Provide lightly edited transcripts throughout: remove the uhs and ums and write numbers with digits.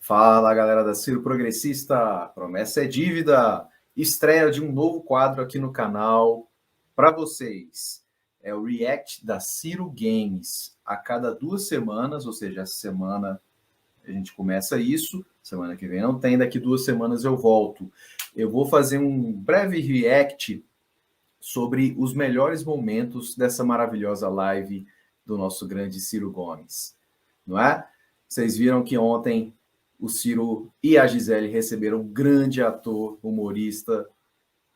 Fala, galera da Ciro Progressista, promessa é dívida, estreia de um novo quadro aqui no canal para vocês. É o React da Ciro Games. A cada 2 semanas, ou seja, essa semana a gente começa isso, semana que vem não tem, daqui 2 semanas eu volto. Eu vou fazer um breve react sobre os melhores momentos dessa maravilhosa live do nosso grande Ciro Gomes, não é? Vocês viram que ontem o Ciro e a Gisele receberam um grande ator, humorista,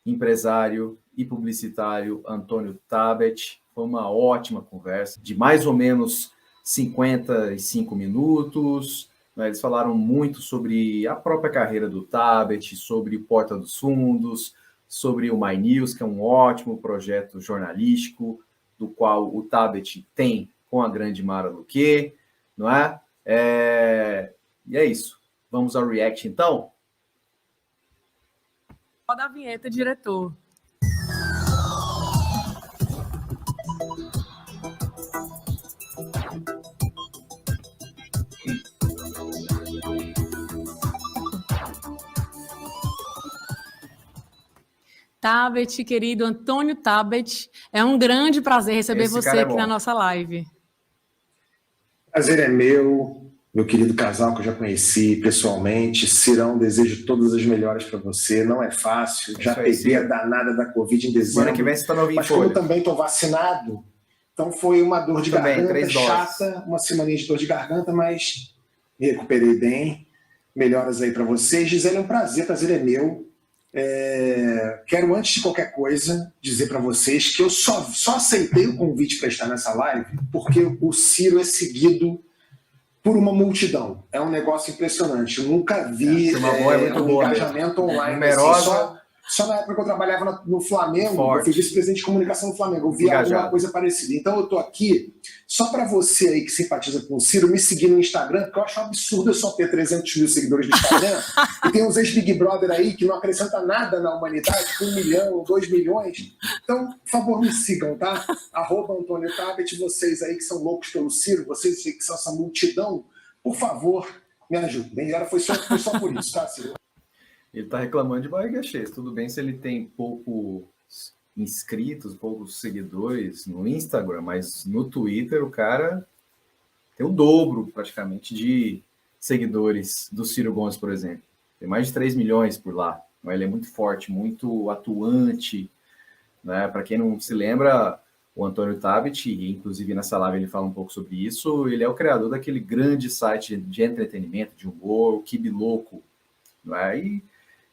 empresário e publicitário, Antônio Tabet. Foi uma ótima conversa, de mais ou menos 55 minutos. Eles falaram muito sobre a própria carreira do Tabet, sobre Porta dos Fundos, sobre o My News, que é um ótimo projeto jornalístico, do qual o Tabet tem com a grande Mara Luque, não é? E é isso. Vamos ao react, então? Roda a vinheta, diretor. Tabet, querido Antônio Tabet, é um grande prazer receber você aqui na nossa live. Prazer é meu querido casal que eu já conheci pessoalmente. Cirão, desejo todas as melhores para você. Não é fácil, já peguei a danada da Covid em dezembro. Semana que vem você está novinho. Mas como eu também estou vacinado, então foi uma dor de garganta chata, uma semaninha de dor de garganta, mas me recuperei bem. Melhoras aí para você. Gisele, é um prazer é meu. Quero, antes de qualquer coisa, dizer para vocês que eu só aceitei o convite para estar nessa live porque o Ciro é seguido por uma multidão. É um negócio impressionante. Eu nunca vi um engajamento online. Assim, só na época que eu trabalhava no Flamengo, eu fui vice-presidente de comunicação no Flamengo, eu vi alguma coisa parecida. Então eu tô aqui só para você aí que simpatiza com o Ciro, me seguir no Instagram, porque eu acho um absurdo eu só ter 300 mil seguidores no Instagram, e tem uns ex-Big Brother aí que não acrescenta nada na humanidade, com 1 milhão, 2 milhões. Então, por favor, me sigam, tá? @Antônio Tabet, vocês aí que são loucos pelo Ciro, vocês que são essa multidão, por favor, me ajudem. Foi só por isso, tá, Ciro? Ele está reclamando de barriga cheia. Tudo bem se ele tem poucos inscritos, poucos seguidores no Instagram, mas no Twitter o cara tem o dobro, praticamente, de seguidores do Ciro Gomes, por exemplo. Tem mais de 3 milhões por lá. Ele é muito forte, muito atuante, né? Para quem não se lembra, o Antônio Tabet, e inclusive nessa live ele fala um pouco sobre isso, ele é o criador daquele grande site de entretenimento, de humor, o Kibiloco, né? E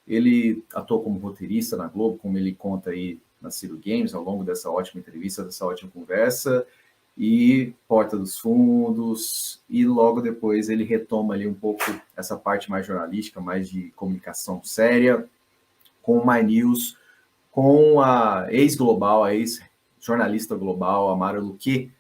ele atuou como roteirista na Globo, como ele conta aí na Ciro Games, ao longo dessa ótima entrevista, dessa ótima conversa, e Porta dos Fundos, e logo depois ele retoma ali um pouco essa parte mais jornalística, mais de comunicação séria, com o My News, com a ex-global, a ex-jornalista global, a Mara Luque,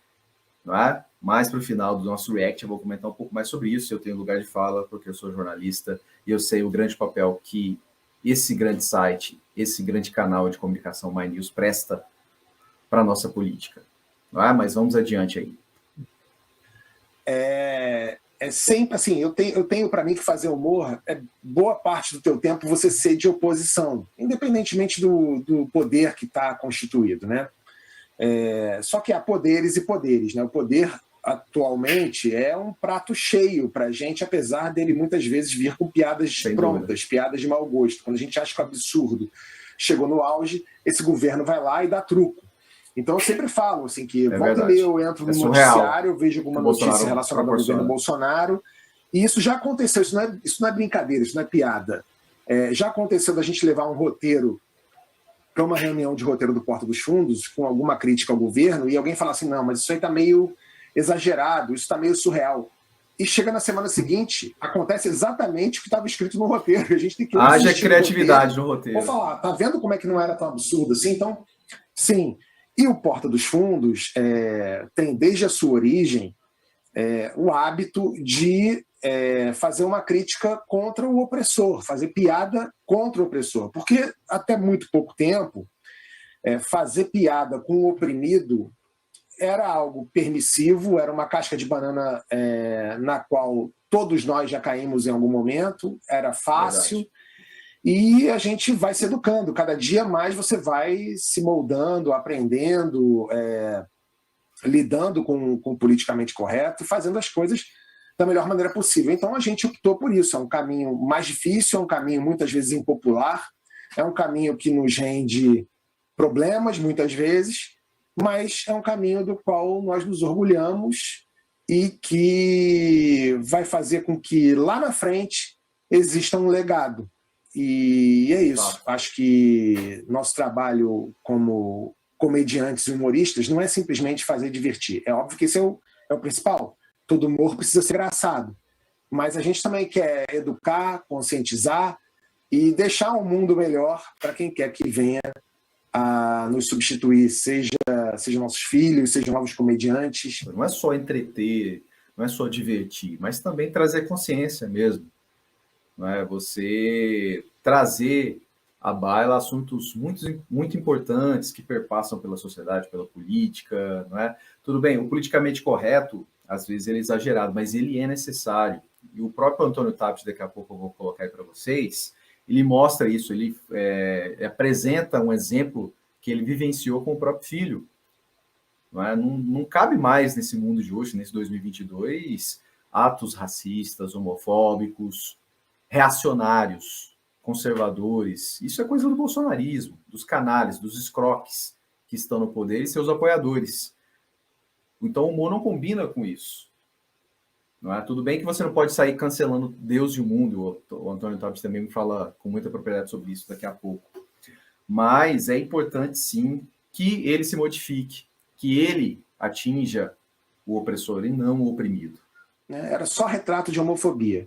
não é? Mais para o final do nosso react eu vou comentar um pouco mais sobre isso. Eu tenho lugar de fala porque eu sou jornalista e eu sei o grande papel que esse grande site, esse grande canal de comunicação My News presta para a nossa política. Não é? Mas vamos adiante aí. É sempre assim, eu tenho para mim que fazer humor, boa parte do teu tempo você ser de oposição, independentemente do poder que está constituído, né? Só que há poderes e poderes, né? O poder atualmente é um prato cheio para a gente, apesar dele muitas vezes vir com piadas prontas, piadas de mau gosto. Quando a gente acha que o absurdo chegou no auge, esse governo vai lá e dá truco. Então eu sempre falo assim, que volta e meia eu entro no noticiário, eu vejo alguma notícia relacionada ao governo Bolsonaro, e isso já aconteceu, isso não é brincadeira, isso não é piada. Já aconteceu da gente levar um roteiro para uma reunião de roteiro do Porta dos Fundos, com alguma crítica ao governo, e alguém fala assim, não, mas isso aí está meio exagerado, isso está meio surreal. E chega na semana seguinte, acontece exatamente o que estava escrito no roteiro. A gente tem que haja criatividade no roteiro. Vou falar, tá vendo como é que não era tão absurdo assim? Então, sim. E o Porta dos Fundos tem, desde a sua origem, o hábito de fazer uma crítica contra o opressor, fazer piada contra o opressor. Porque até muito pouco tempo, fazer piada com o oprimido era algo permissivo, era uma casca de banana na qual todos nós já caímos em algum momento, era fácil. Verdade. E a gente vai se educando. Cada dia mais você vai se moldando, aprendendo, lidando com o politicamente correto, fazendo as coisas da melhor maneira possível. Então a gente optou por isso. É um caminho mais difícil, é um caminho muitas vezes impopular, é um caminho que nos rende problemas muitas vezes, mas é um caminho do qual nós nos orgulhamos e que vai fazer com que lá na frente exista um legado. E é isso. Acho que nosso trabalho como comediantes e humoristas não é simplesmente fazer divertir. É óbvio que esse é o principal. Todo humor precisa ser engraçado. Mas a gente também quer educar, conscientizar e deixar um mundo melhor para quem quer que venha a nos substituir, seja nossos filhos, sejam novos comediantes. Não é só entreter, não é só divertir, mas também trazer consciência mesmo. Não é? Você trazer à baila assuntos muito importantes que perpassam pela sociedade, pela política. Não é? Tudo bem, o politicamente correto, às vezes ele é exagerado, mas ele é necessário. E o próprio Antônio Tabet, daqui a pouco eu vou colocar aí para vocês, ele mostra isso, ele apresenta um exemplo que ele vivenciou com o próprio filho. Não cabe mais nesse mundo de hoje, nesse 2022, atos racistas, homofóbicos, reacionários, conservadores. Isso é coisa do bolsonarismo, dos canalhas, dos escroques que estão no poder e seus apoiadores. Então o humor não combina com isso. Não é? Tudo bem que você não pode sair cancelando Deus e o mundo. O Antônio Tabet também me fala com muita propriedade sobre isso daqui a pouco. Mas é importante, sim, que ele se modifique, que ele atinja o opressor e não o oprimido. Era só retrato de homofobia.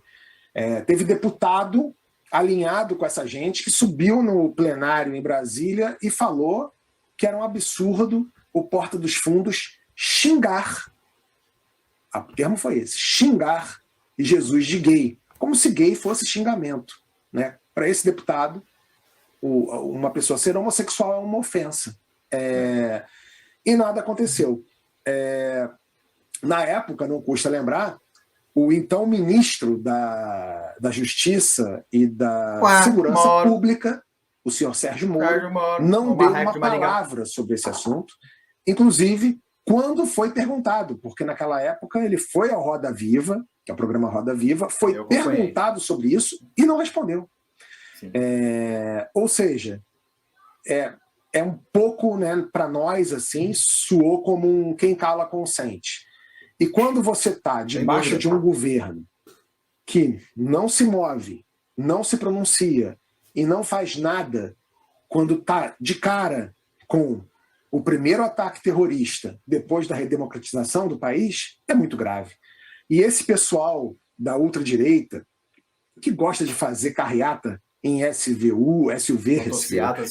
Teve deputado alinhado com essa gente que subiu no plenário em Brasília e falou que era um absurdo o Porta dos Fundos xingar, o termo foi esse, xingar Jesus de gay, como se gay fosse xingamento. Né? Para esse deputado, uma pessoa ser homossexual é uma ofensa. E nada aconteceu. Na época, não custa lembrar, o então ministro da Justiça e da Segurança Pública, o senhor Sérgio Moro, não deu uma palavra sobre esse assunto, inclusive quando foi perguntado, porque naquela época ele foi ao Roda Viva, que é o programa Roda Viva, foi perguntado sobre isso e não respondeu. Ou seja, é um pouco, né, para nós, assim, soou como um quem cala consente. E quando você está debaixo de um governo que não se move, não se pronuncia e não faz nada, quando está de cara com o primeiro ataque terrorista depois da redemocratização do país, é muito grave. E esse pessoal da ultradireita, que gosta de fazer carreata em SUV,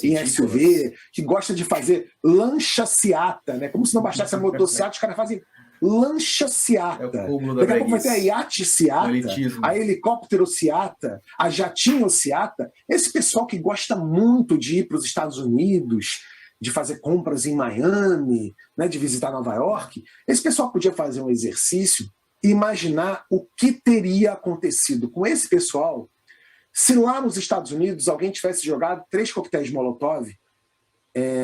em SUV, que gosta de fazer lancha-ciata, né? Como se não bastasse a motociata, os caras fazem lancha-ciata. Daqui a pouco vai ter a iate-ciata, a helicóptero-ciata, a jatinho-ciata. Esse pessoal que gosta muito de ir para os Estados Unidos, de fazer compras em Miami, né, de visitar Nova York, esse pessoal podia fazer um exercício e imaginar o que teria acontecido com esse pessoal se lá nos Estados Unidos alguém tivesse jogado 3 coquetéis Molotov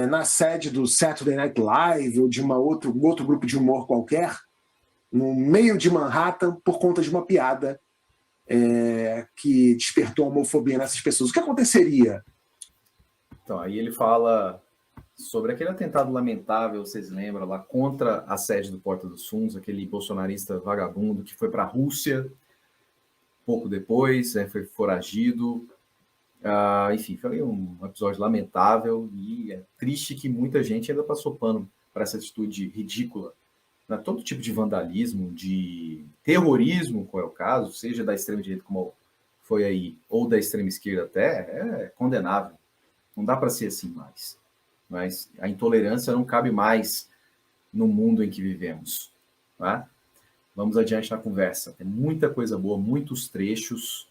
na sede do Saturday Night Live ou de um outro grupo de humor qualquer, no meio de Manhattan, por conta de uma piada que despertou homofobia nessas pessoas. O que aconteceria? Então, aí ele fala sobre aquele atentado lamentável, vocês lembram, lá contra a sede do Porta dos Fundos, aquele bolsonarista vagabundo que foi para a Rússia pouco depois, foi foragido. Enfim, foi um episódio lamentável e é triste que muita gente ainda passou pano para essa atitude ridícula. Todo tipo de vandalismo, de terrorismo, qual é o caso, seja da extrema-direita como foi aí, ou da extrema-esquerda até, é condenável. Não dá para ser assim mais. Mas a intolerância não cabe mais no mundo em que vivemos. Tá? Vamos adiante na conversa. Tem muita coisa boa, muitos trechos.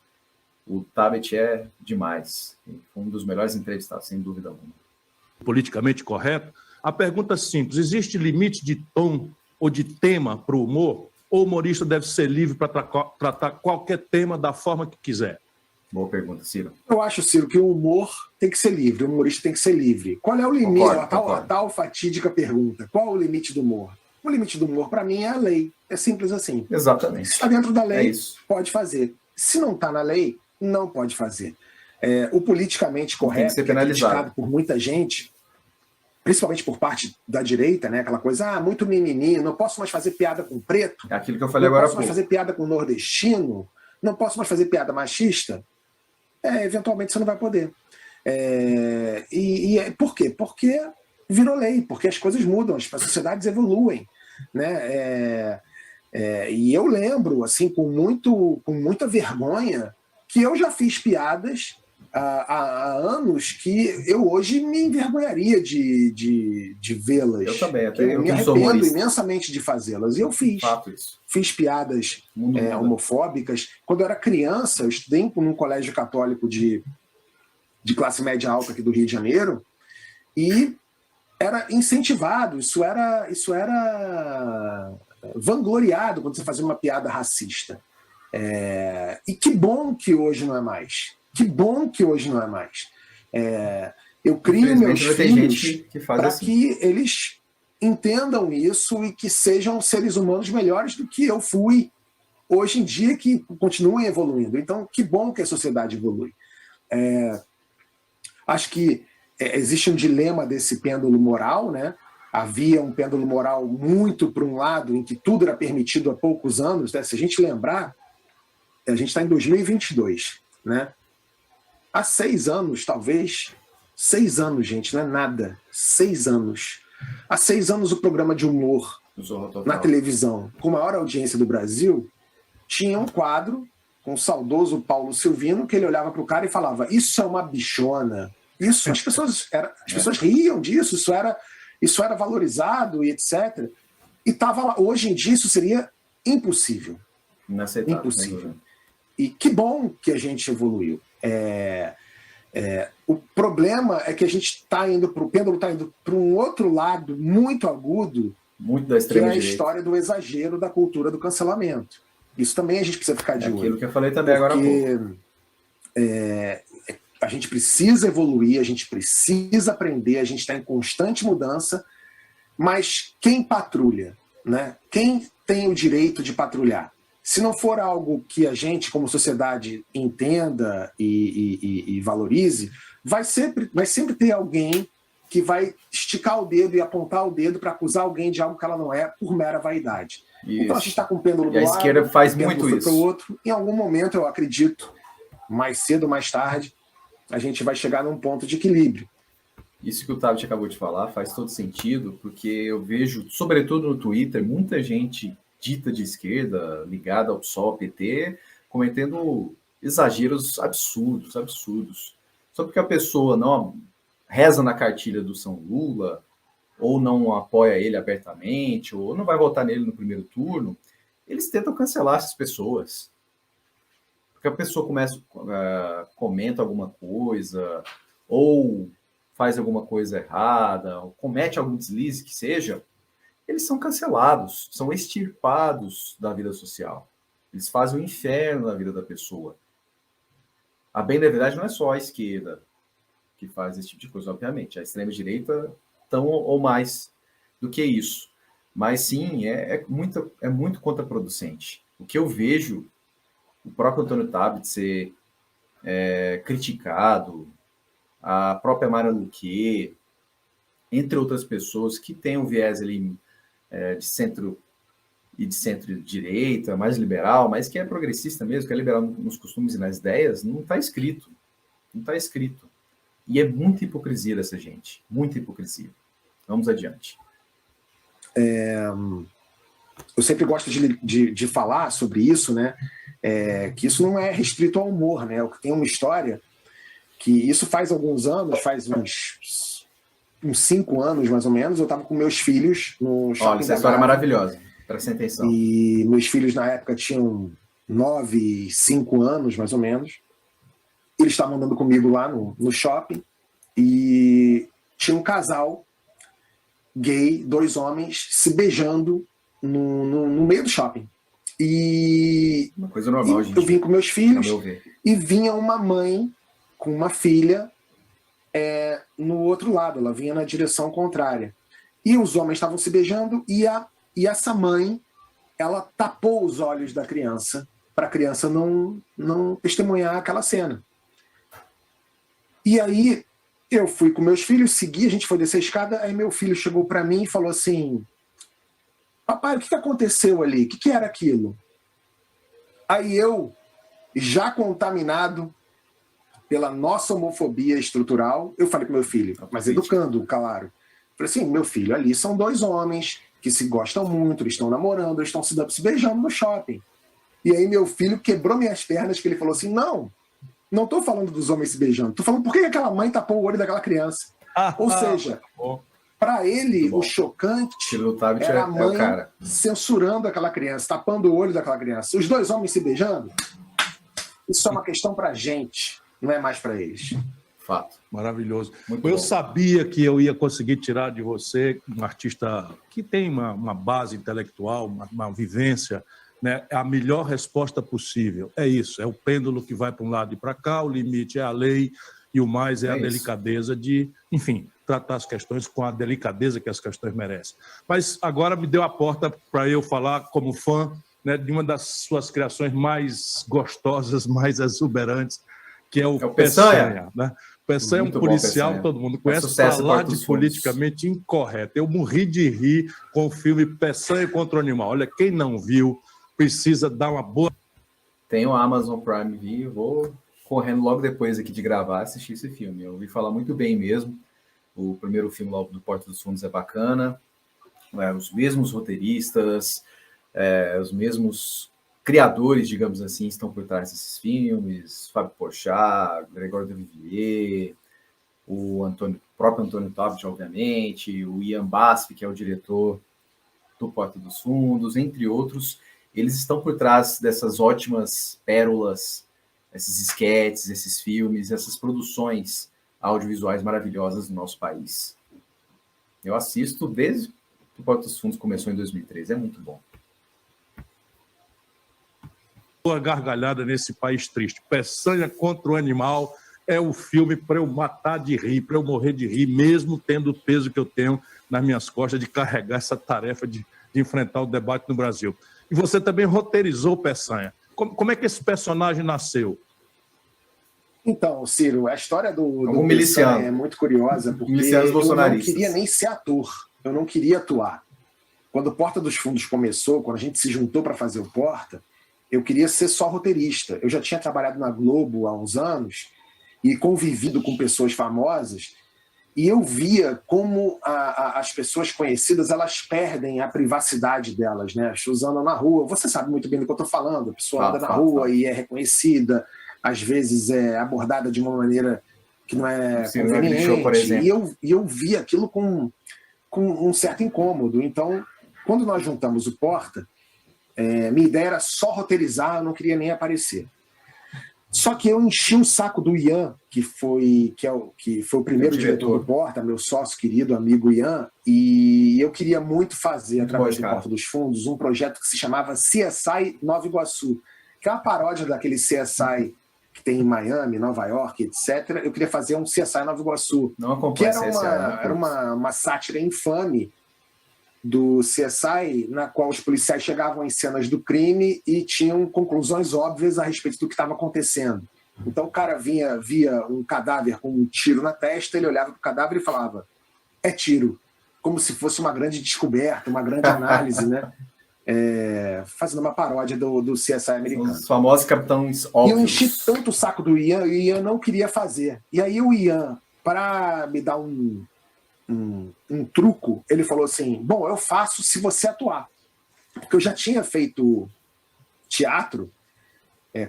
O Tabet é demais. Foi um dos melhores entrevistados, sem dúvida alguma. Politicamente correto. A pergunta simples: existe limite de tom ou de tema para o humor? ou o humorista deve ser livre para tratar qualquer tema da forma que quiser? Boa pergunta, Ciro. Eu acho, Ciro, que o humor tem que ser livre, o humorista tem que ser livre. Qual é o limite? A tal fatídica pergunta. Qual é o limite do humor? O limite do humor, para mim, é a lei. É simples assim. Exatamente. Se está dentro da lei, pode fazer. Se não está na lei, não pode fazer. O politicamente correto, que é criticado por muita gente, principalmente por parte da direita, né? Aquela coisa, muito mimimi, não posso mais fazer piada com preto. É aquilo que eu falei agora. Não posso mais fazer piada com nordestino, não posso mais fazer piada machista. Eventualmente você não vai poder. Por quê? Porque virou lei, porque as coisas mudam, as sociedades evoluem, né? E eu lembro, assim, com muita vergonha, que eu já fiz piadas há anos que eu hoje me envergonharia de vê-las. Eu também, eu me arrependo imensamente de fazê-las. E eu fiz. Fiz piadas homofóbicas. Quando eu era criança, eu estudei num colégio católico de classe média alta aqui do Rio de Janeiro, e era incentivado, isso era vangloriado quando você fazia uma piada racista. E que bom que hoje não é mais. Que bom que hoje não é mais. Eu crio meus filhos para que eles entendam isso e que sejam seres humanos melhores do que eu fui hoje em dia, que continuem evoluindo. Então, que bom que a sociedade evolui. Acho que existe um dilema desse pêndulo moral, né? Havia um pêndulo moral muito para um lado, em que tudo era permitido há poucos anos, né? Se a gente lembrar, a gente está em 2022, né? Há 6 anos, talvez, 6 anos, gente, não é nada, 6 anos. Há 6 anos o programa de humor na televisão, com a maior audiência do Brasil, tinha um quadro com o saudoso Paulo Silvino, que ele olhava para o cara e falava: isso é uma bichona. Isso, as pessoas riam disso, isso era valorizado e etc. E estava lá. Hoje em dia isso seria impossível. Inaceitável. Impossível. E que bom que a gente evoluiu. O problema é que a gente está indo para o pêndulo, está indo para um outro lado muito agudo, muito da extrema direita, que é a história do exagero da cultura do cancelamento. Isso também a gente precisa ficar de olho. Aquilo que eu falei também agora há pouco. A gente precisa evoluir, a gente precisa aprender, a gente está em constante mudança, mas quem patrulha, né? Quem tem o direito de patrulhar? Se não for algo que a gente, como sociedade, entenda e valorize, vai sempre ter alguém que vai esticar o dedo e apontar o dedo para acusar alguém de algo que ela não é, por mera vaidade. Isso. Então a gente está com o pêndulo do lado, a esquerda faz muito isso. Para o outro. Em algum momento, eu acredito, mais cedo ou mais tarde, a gente vai chegar num ponto de equilíbrio. Isso que o Tabet acabou de falar faz todo sentido, porque eu vejo, sobretudo no Twitter, muita gente dita de esquerda, ligada ao PSOL, PT, cometendo exageros absurdos. Só porque a pessoa não reza na cartilha do São Lula, ou não apoia ele abertamente, ou não vai votar nele no primeiro turno, eles tentam cancelar essas pessoas. Porque a pessoa comenta alguma coisa, ou faz alguma coisa errada, ou comete algum deslize que seja, eles são cancelados, são extirpados da vida social. Eles fazem o inferno na vida da pessoa. A bem da verdade não é só a esquerda que faz esse tipo de coisa, obviamente. A extrema-direita tão ou mais do que isso. Mas sim, é muito contraproducente. O que eu vejo o próprio Antônio Tabet ser criticado, a própria Mara Luque, entre outras pessoas que têm um viés ali de centro e de centro-direita, mais liberal, mas que é progressista mesmo, que é liberal nos costumes e nas ideias, não está escrito. Não está escrito. E é muita hipocrisia dessa gente. Muita hipocrisia. Vamos adiante. Eu sempre gosto de falar sobre isso, né? Que isso não é restrito ao humor, né? Tem uma história que isso faz alguns anos, faz uns 5 anos mais ou menos, eu estava com meus filhos no shopping. Olha, essa história é maravilhosa, presta atenção. E meus filhos na época tinham 9 e 5 anos mais ou menos. Eles estavam andando comigo lá no shopping e tinha um casal gay, 2 homens se beijando no meio do shopping. E, uma coisa normal, gente. Eu vim com meus filhos e vinha uma mãe com uma filha no outro lado, ela vinha na direção contrária. E os homens estavam se beijando e essa mãe, ela tapou os olhos da criança para a criança não testemunhar aquela cena. E aí eu fui com meus filhos, segui, a gente foi descer a escada, aí meu filho chegou para mim e falou assim: papai, o que aconteceu ali? O que era aquilo? Aí eu, já contaminado pela nossa homofobia estrutural, eu falei pro meu filho, mas educando, claro. Falei assim, meu filho, ali são dois homens que se gostam muito, eles estão namorando, eles estão se beijando no shopping. E aí meu filho quebrou minhas pernas, que ele falou assim, não estou falando dos homens se beijando, estou falando por que aquela mãe tapou o olho daquela criança. Ou seja, para ele, o chocante era a mãe censurando aquela criança, tapando o olho daquela criança. Os dois homens se beijando, isso é uma questão para a gente, não é mais para eles. Fato. Maravilhoso. Eu sabia que eu ia conseguir tirar de você, um artista que tem uma base intelectual, uma vivência, né? A melhor resposta possível. É isso, é o pêndulo que vai para um lado e para cá, o limite é a lei e o mais é a delicadeza de, enfim, tratar as questões com a delicadeza que as questões merecem. Mas agora me deu a porta para eu falar como fã, né, de uma das suas criações mais gostosas, mais exuberantes, que é o Peçanha, né? Peçanha é um policial, todo mundo conhece, falar de politicamente incorreto. Eu morri de rir com o filme Peçanha contra o Animal. Olha, quem não viu, precisa dar uma boa... Tem o Amazon Prime Video, vou correndo logo depois aqui de gravar, assistir esse filme. Eu ouvi falar muito bem mesmo. O primeiro filme lá do Porta dos Fundos é bacana. Os mesmos roteiristas, os mesmos criadores, digamos assim, estão por trás desses filmes. Fábio Porchat, Gregório do Vivier, o próprio Antônio Tabet, obviamente, o Ian Basf, que é o diretor do Porta dos Fundos, entre outros. Eles estão por trás dessas ótimas pérolas, esses esquetes, esses filmes, essas produções audiovisuais maravilhosas do nosso país. Eu assisto desde que o Porta dos Fundos começou em 2013, é muito bom. Boa gargalhada nesse país triste. Peçanha contra o Animal é o filme para eu matar de rir, para eu morrer de rir, mesmo tendo o peso que eu tenho nas minhas costas de carregar essa tarefa de enfrentar o debate no Brasil. E você também roteirizou Peçanha. Como é que esse personagem nasceu? Então, Ciro, a história do Peçanha é muito curiosa, porque eu não queria nem ser ator, eu não queria atuar. Quando o Porta dos Fundos começou, quando a gente se juntou para fazer o Porta, eu queria ser só roteirista. Eu já tinha trabalhado na Globo há uns anos e convivido com pessoas famosas, e eu via como as pessoas conhecidas, elas perdem a privacidade delas, né? As pessoas andam na rua, você sabe muito bem do que eu estou falando, a pessoa anda na rua e é reconhecida, às vezes é abordada de uma maneira que não é conveniente, show, por exemplo. E eu via aquilo com um certo incômodo. Então, quando nós juntamos o Porta, minha ideia era só roteirizar, eu não queria nem aparecer. Só que eu enchi o saco do Ian, que foi o primeiro diretor do Porta, meu sócio querido, amigo Ian, e eu queria muito fazer, através do Porta dos Fundos, um projeto que se chamava CSI Nova Iguaçu, que é uma paródia daquele CSI que tem em Miami, Nova York, etc. Eu queria fazer um CSI Nova Iguaçu, que era uma sátira infame do CSI, na qual os policiais chegavam em cenas do crime e tinham conclusões óbvias a respeito do que estava acontecendo. Então o cara via um cadáver com um tiro na testa, ele olhava para o cadáver e falava, é tiro, como se fosse uma grande descoberta, uma grande análise, né? Fazendo uma paródia do CSI americano. Os famosos capitães óbvios. E eu enchi tanto o saco do Ian, e o Ian não queria fazer. E aí o Ian, para me dar um truco, ele falou assim, bom, eu faço se você atuar. Porque eu já tinha feito teatro,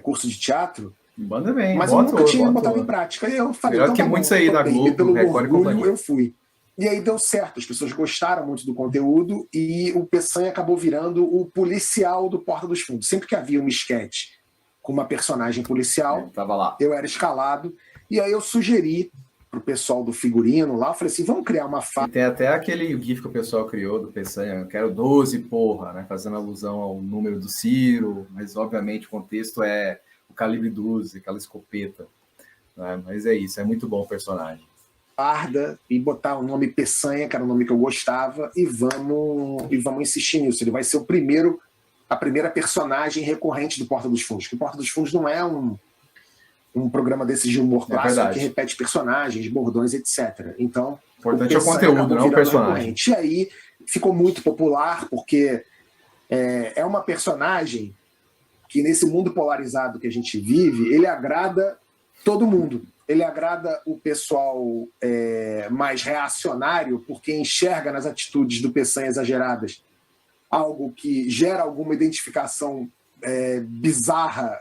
curso de teatro, manda bem, mas eu nunca tinha botado em prática. E eu falei, melhor que muitos aí da Globo, pelo orgulho, eu fui. E aí deu certo, as pessoas gostaram muito do conteúdo e o Peçanha acabou virando o policial do Porta dos Fundos. Sempre que havia um esquete com uma personagem policial, tava lá. Eu era escalado, e aí eu sugeri pro pessoal do figurino lá, eu falei assim, vamos criar uma faixa. Tem até aquele GIF que o pessoal criou do Peçanha, eu quero 12, porra, né? Fazendo alusão ao número do Ciro, mas obviamente o contexto é o calibre 12, aquela escopeta. Né? Mas é isso, é muito bom o personagem. E botar o nome Peçanha, que era o nome que eu gostava, e vamos insistir nisso. Ele vai ser a primeira personagem recorrente do Porta dos Fundos. Porque o Porta dos Fundos não é um programa desses de humor clássico que repete personagens, bordões, etc. Então, o importante é o conteúdo, não o personagem. Recorrente. E aí ficou muito popular, porque é uma personagem que, nesse mundo polarizado que a gente vive, ele agrada todo mundo. Ele agrada o pessoal mais reacionário, porque enxerga nas atitudes do Peçanha exageradas algo que gera alguma identificação bizarra,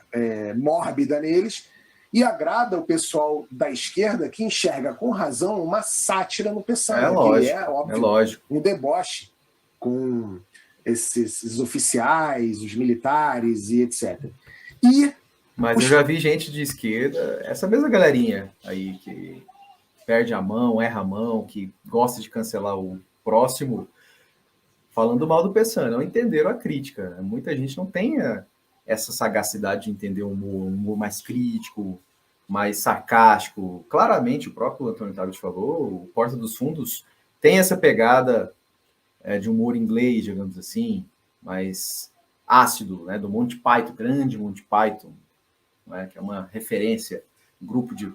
mórbida neles, e agrada o pessoal da esquerda que enxerga com razão uma sátira no Peçanha, que é, óbvio, um deboche com esses oficiais, os militares e etc. Mas eu já vi gente de esquerda, essa mesma galerinha aí que perde a mão, erra a mão, que gosta de cancelar o próximo, falando mal do Peçanha, não entenderam a crítica. Muita gente não tem essa sagacidade de entender o humor mais crítico, mais sarcástico. Claramente, o próprio Antônio Tabet falou, o Porta dos Fundos tem essa pegada de humor inglês, digamos assim, mais ácido, né, do Monty Python, grande Monty Python, né, que é uma referência, um grupo de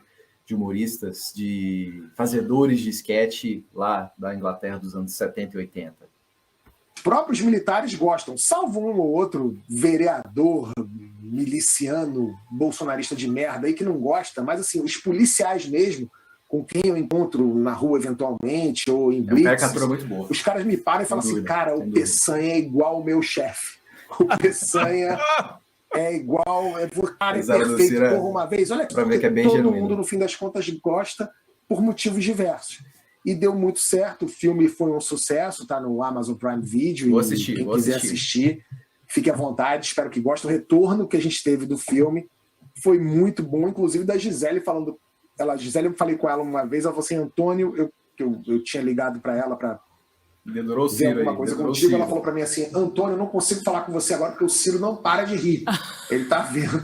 humoristas, de fazedores de esquete lá da Inglaterra dos anos 70 e 80. Os próprios militares gostam, salvo um ou outro vereador, miliciano, bolsonarista de merda aí que não gosta, mas assim, os policiais mesmo, com quem eu encontro na rua eventualmente, ou em blitz, muito boa. Os caras me param e falam assim, cara, o Peçanha é igual o meu chefe. O Peçanha é igual, cara, é perfeito por uma vez. Olha aqui, ver que é bem todo genuíno. mundo, no fim das contas, gosta por motivos diversos. E deu muito certo, o filme foi um sucesso, tá no Amazon Prime Video. Quem quiser assistir, fique à vontade, espero que goste. O retorno que a gente teve do filme foi muito bom, inclusive da Gisele falando. Gisele, eu falei com ela uma vez, ela falou assim, Antônio, eu tinha ligado para ela para ver alguma coisa contigo, ela falou para mim assim, Antônio, eu não consigo falar com você agora porque o Ciro não para de rir. Ele tá vendo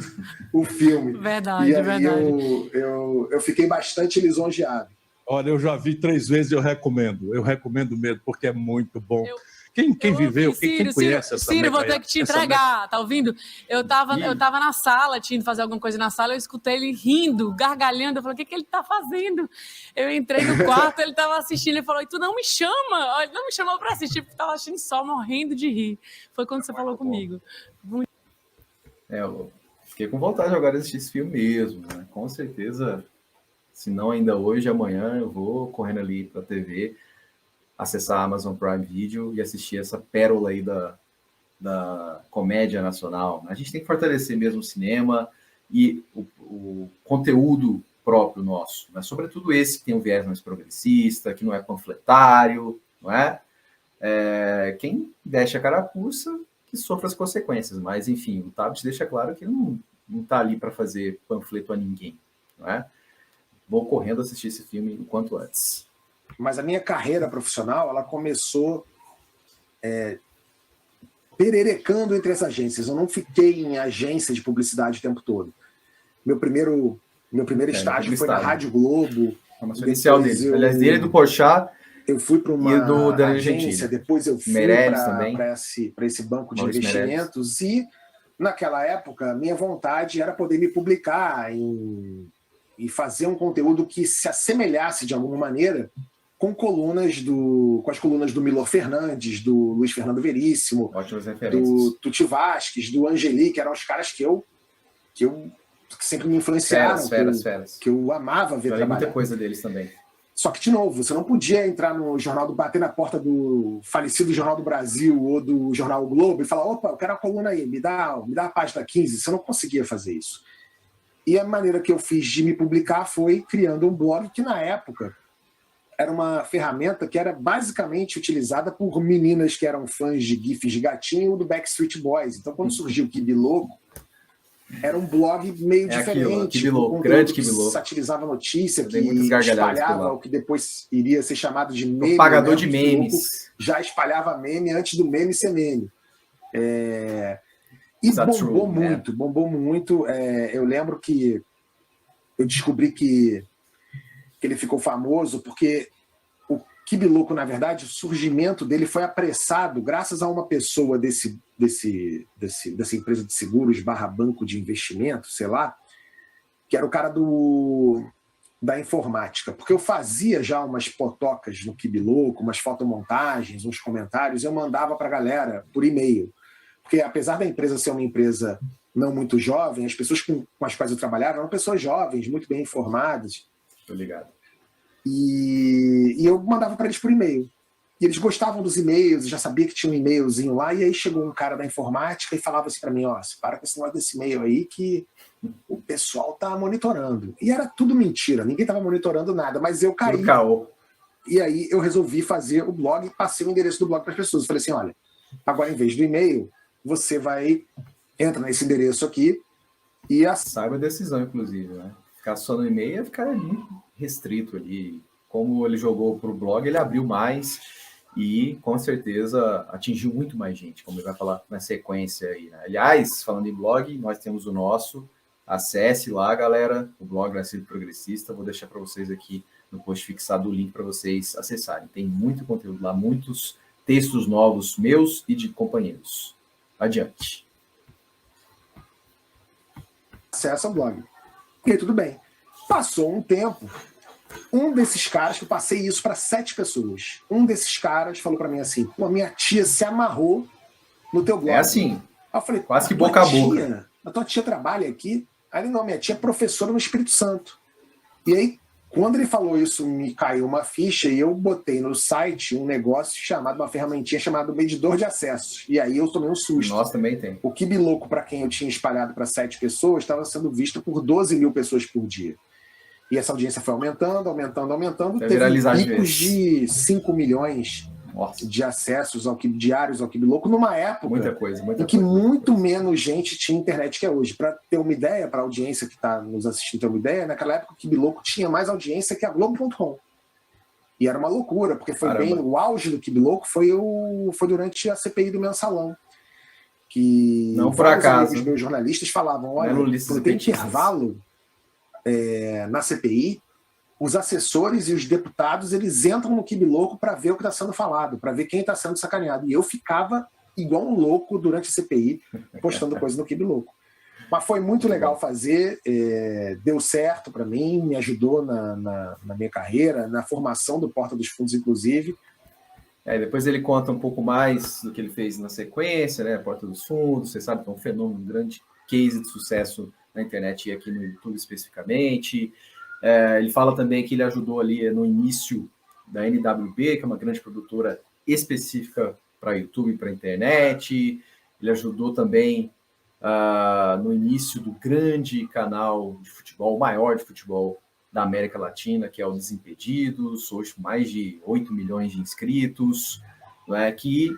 o filme. Verdade, e aí verdade. Eu fiquei bastante lisonjeado. Olha, eu já vi 3 vezes e eu recomendo mesmo, porque é muito bom. Quem viveu, quem conhece essa Ciro, vou ter que te entregar, tá ouvindo? Eu tava na sala, tinha que fazer alguma coisa na sala, eu escutei ele rindo, gargalhando, eu falei, o que ele tá fazendo? Eu entrei no quarto, ele tava assistindo, ele falou, e tu não me chama? Ele não me chamou pra assistir, porque tava assistindo só, morrendo de rir. Foi quando você falou comigo. Eu fiquei com vontade agora de assistir esse filme mesmo, né? Com certeza, se não ainda hoje, amanhã, eu vou correndo ali pra TV, acessar a Amazon Prime Video e assistir essa pérola aí da comédia nacional. A gente tem que fortalecer mesmo o cinema e o conteúdo próprio nosso, né? Sobretudo esse que tem um viés mais progressista, que não é panfletário, não é? Quem deixa a carapuça, que sofre as consequências. Mas, enfim, o Tabet deixa claro que ele não está ali para fazer panfleto a ninguém, não é? Vou correndo assistir esse filme o quanto antes. Mas a minha carreira profissional, ela começou pererecando entre as agências. Eu não fiquei em agência de publicidade o tempo todo. Meu primeiro estágio foi na Rádio Globo. A formação inicial dele. Aliás, dele e do Porchat. Eu fui para uma agência, Gentili. Depois eu fui para esse banco de investimentos. E, naquela época, minha vontade era poder me publicar e fazer um conteúdo que se assemelhasse, de alguma maneira, com as colunas do Milor Fernandes, do Luiz Fernando Veríssimo, do Tuti Vasquez, do Angeli, que eram os caras que sempre me influenciaram, que eu amava ver trabalhar. Muita coisa deles também. Só que, de novo, você não podia entrar no jornal, bater na porta do falecido Jornal do Brasil ou do Jornal o Globo e falar, opa, eu quero a coluna aí, me dá a página 15. Você não conseguia fazer isso. E a maneira que eu fiz de me publicar foi criando um blog que, na época, era uma ferramenta que era basicamente utilizada por meninas que eram fãs de GIFs de gatinho ou do Backstreet Boys. Então, quando surgiu o Kibi Louco, era um blog meio diferente. Aquilo, grande Kibiloco. Satirizava notícia, que espalhava o que depois iria ser chamado de meme. Propagador de memes. Já espalhava meme antes do meme ser meme. E bombou muito. Eu lembro que eu descobri que ele ficou famoso porque o Kibiloco, na verdade, o surgimento dele foi apressado graças a uma pessoa dessa empresa de seguros / banco de investimento, sei lá, que era o cara da informática. Porque eu fazia já umas potocas no Kibiloco, umas fotomontagens, uns comentários, eu mandava para a galera por e-mail. Porque apesar da empresa ser uma empresa não muito jovem, as pessoas com as quais eu trabalhava eram pessoas jovens, muito bem informadas. Tô ligado. E eu mandava para eles por e-mail. E eles gostavam dos e-mails, já sabia que tinha um e-mailzinho lá, e aí chegou um cara da informática e falava assim para mim, para com esse negócio desse e-mail aí que o pessoal tá monitorando. E era tudo mentira, ninguém tava monitorando nada, mas eu caí. E aí eu resolvi fazer o blog e passei o endereço do blog para as pessoas. Eu falei assim, olha, agora em vez do e-mail, você entra nesse endereço aqui e... Saiba a decisão, inclusive, né? Ficar só no e-mail ia ficar muito restrito ali. Como ele jogou para o blog, ele abriu mais e, com certeza, atingiu muito mais gente, como ele vai falar na sequência aí, né? Aliás, falando em blog, nós temos o nosso. Acesse lá, galera, o blog Nascido Progressista. Vou deixar para vocês aqui no post fixado o link para vocês acessarem. Tem muito conteúdo lá, muitos textos novos meus e de companheiros. Adiante. Acessa o blog. E aí, tudo bem. Passou um tempo, um desses caras, que eu passei isso para 7 pessoas, um desses caras falou para mim assim, pô, minha tia se amarrou no teu blog. É assim. Aí eu falei, quase que boca a boca. A tua tia trabalha aqui? Aí ele, não, minha tia é professora no Espírito Santo. E aí, quando ele falou isso, me caiu uma ficha e eu botei no site um negócio chamado, uma ferramentinha chamada medidor de acessos. E aí eu tomei um susto. Nós também tem. O Kibiloco, para quem eu tinha espalhado para 7 pessoas, estava sendo visto por 12 mil pessoas por dia. E essa audiência foi aumentando. Teve picos de 5 milhões de acessos diários ao Kibiloco numa época em que muito menos gente tinha internet que é hoje. Para ter uma ideia, para a audiência que está nos assistindo ter uma ideia, naquela época o Kibiloco tinha mais audiência que a Globo.com. E era uma loucura, porque foi o auge do Kibiloco foi durante a CPI do Mensalão. Que não por acaso. Os meus jornalistas falavam, olha, quando tem intervalo na CPI, os assessores e os deputados, eles entram no Kibiloco para ver o que está sendo falado, para ver quem está sendo sacaneado. E eu ficava igual um louco durante a CPI, postando coisa no Kibiloco. Mas foi muito legal fazer, deu certo para mim, me ajudou na minha carreira, na formação do Porta dos Fundos, inclusive. Depois ele conta um pouco mais do que ele fez na sequência, né? Porta dos Fundos, você sabe que é um fenômeno, um grande case de sucesso na internet e aqui no YouTube especificamente. Ele fala também que ele ajudou ali no início da NWB, que é uma grande produtora específica para YouTube e para internet. Ele ajudou também no início do grande canal de futebol, o maior de futebol da América Latina, que é o Desimpedidos, hoje com mais de 8 milhões de inscritos, que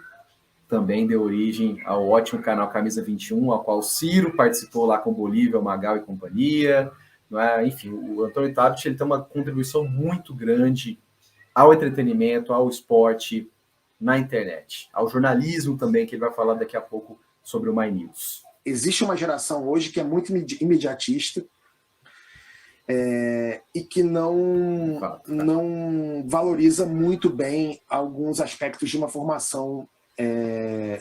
também deu origem ao ótimo canal Camisa 21, ao qual o Ciro participou lá com Bolívia, Magal e companhia. Enfim, o Antônio Tabet ele tem uma contribuição muito grande ao entretenimento, ao esporte na internet, ao jornalismo também, que ele vai falar daqui a pouco sobre o My News. Existe uma geração hoje que é muito imediatista e que não valoriza muito bem alguns aspectos de uma formação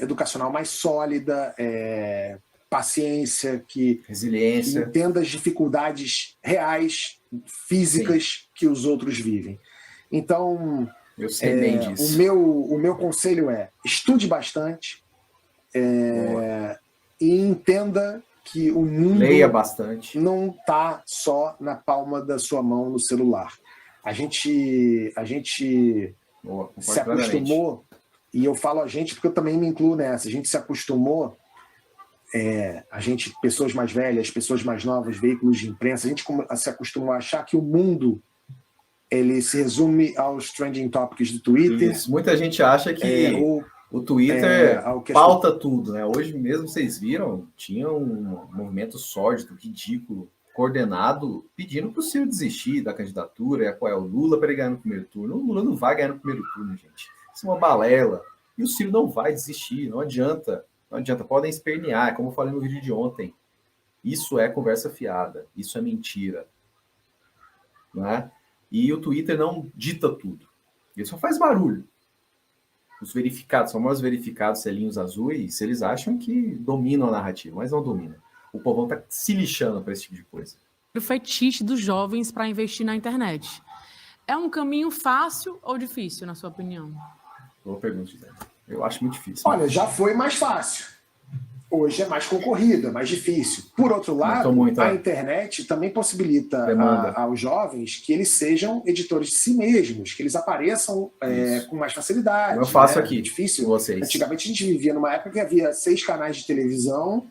educacional mais sólida, paciência, resiliência, que entenda as dificuldades reais, físicas que os outros vivem. Então, eu sei bem disso. O meu conselho é estude bastante e entenda que o mundo leia bastante. Não está só na palma da sua mão no celular. A gente se acostumou, e eu falo a gente porque eu também me incluo nessa, a gente se acostumou, pessoas mais velhas, pessoas mais novas, veículos de imprensa, a gente se acostumou a achar que o mundo ele se resume aos trending topics do Twitter. Isso. Muita gente acha que O Twitter pauta tudo, né? Hoje mesmo vocês viram, tinha um movimento sórdido, ridículo, coordenado, pedindo para o Ciro desistir da candidatura e apoiar o Lula para ele ganhar no primeiro turno. O Lula não vai ganhar no primeiro turno, gente. Isso é uma balela. E o Ciro não vai desistir, não adianta. Não adianta, podem espernear, como eu falei no vídeo de ontem. Isso é conversa fiada, isso é mentira. Não é? E o Twitter não dita tudo. Ele só faz barulho. Os verificados, são mais verificados, selinhos azuis, eles acham que dominam a narrativa, mas não dominam. O povão está se lixando para esse tipo de coisa. O fetiche dos jovens para investir na internet. É um caminho fácil ou difícil, na sua opinião? Boa pergunta, Gisele. Eu acho muito difícil. Olha, já foi mais fácil. Hoje é mais concorrido, é mais difícil. Por outro lado, a internet também possibilita aos jovens que eles sejam editores de si mesmos, que eles apareçam com mais facilidade. Eu faço aqui. É difícil. Vocês. Antigamente a gente vivia numa época que havia 6 canais de televisão,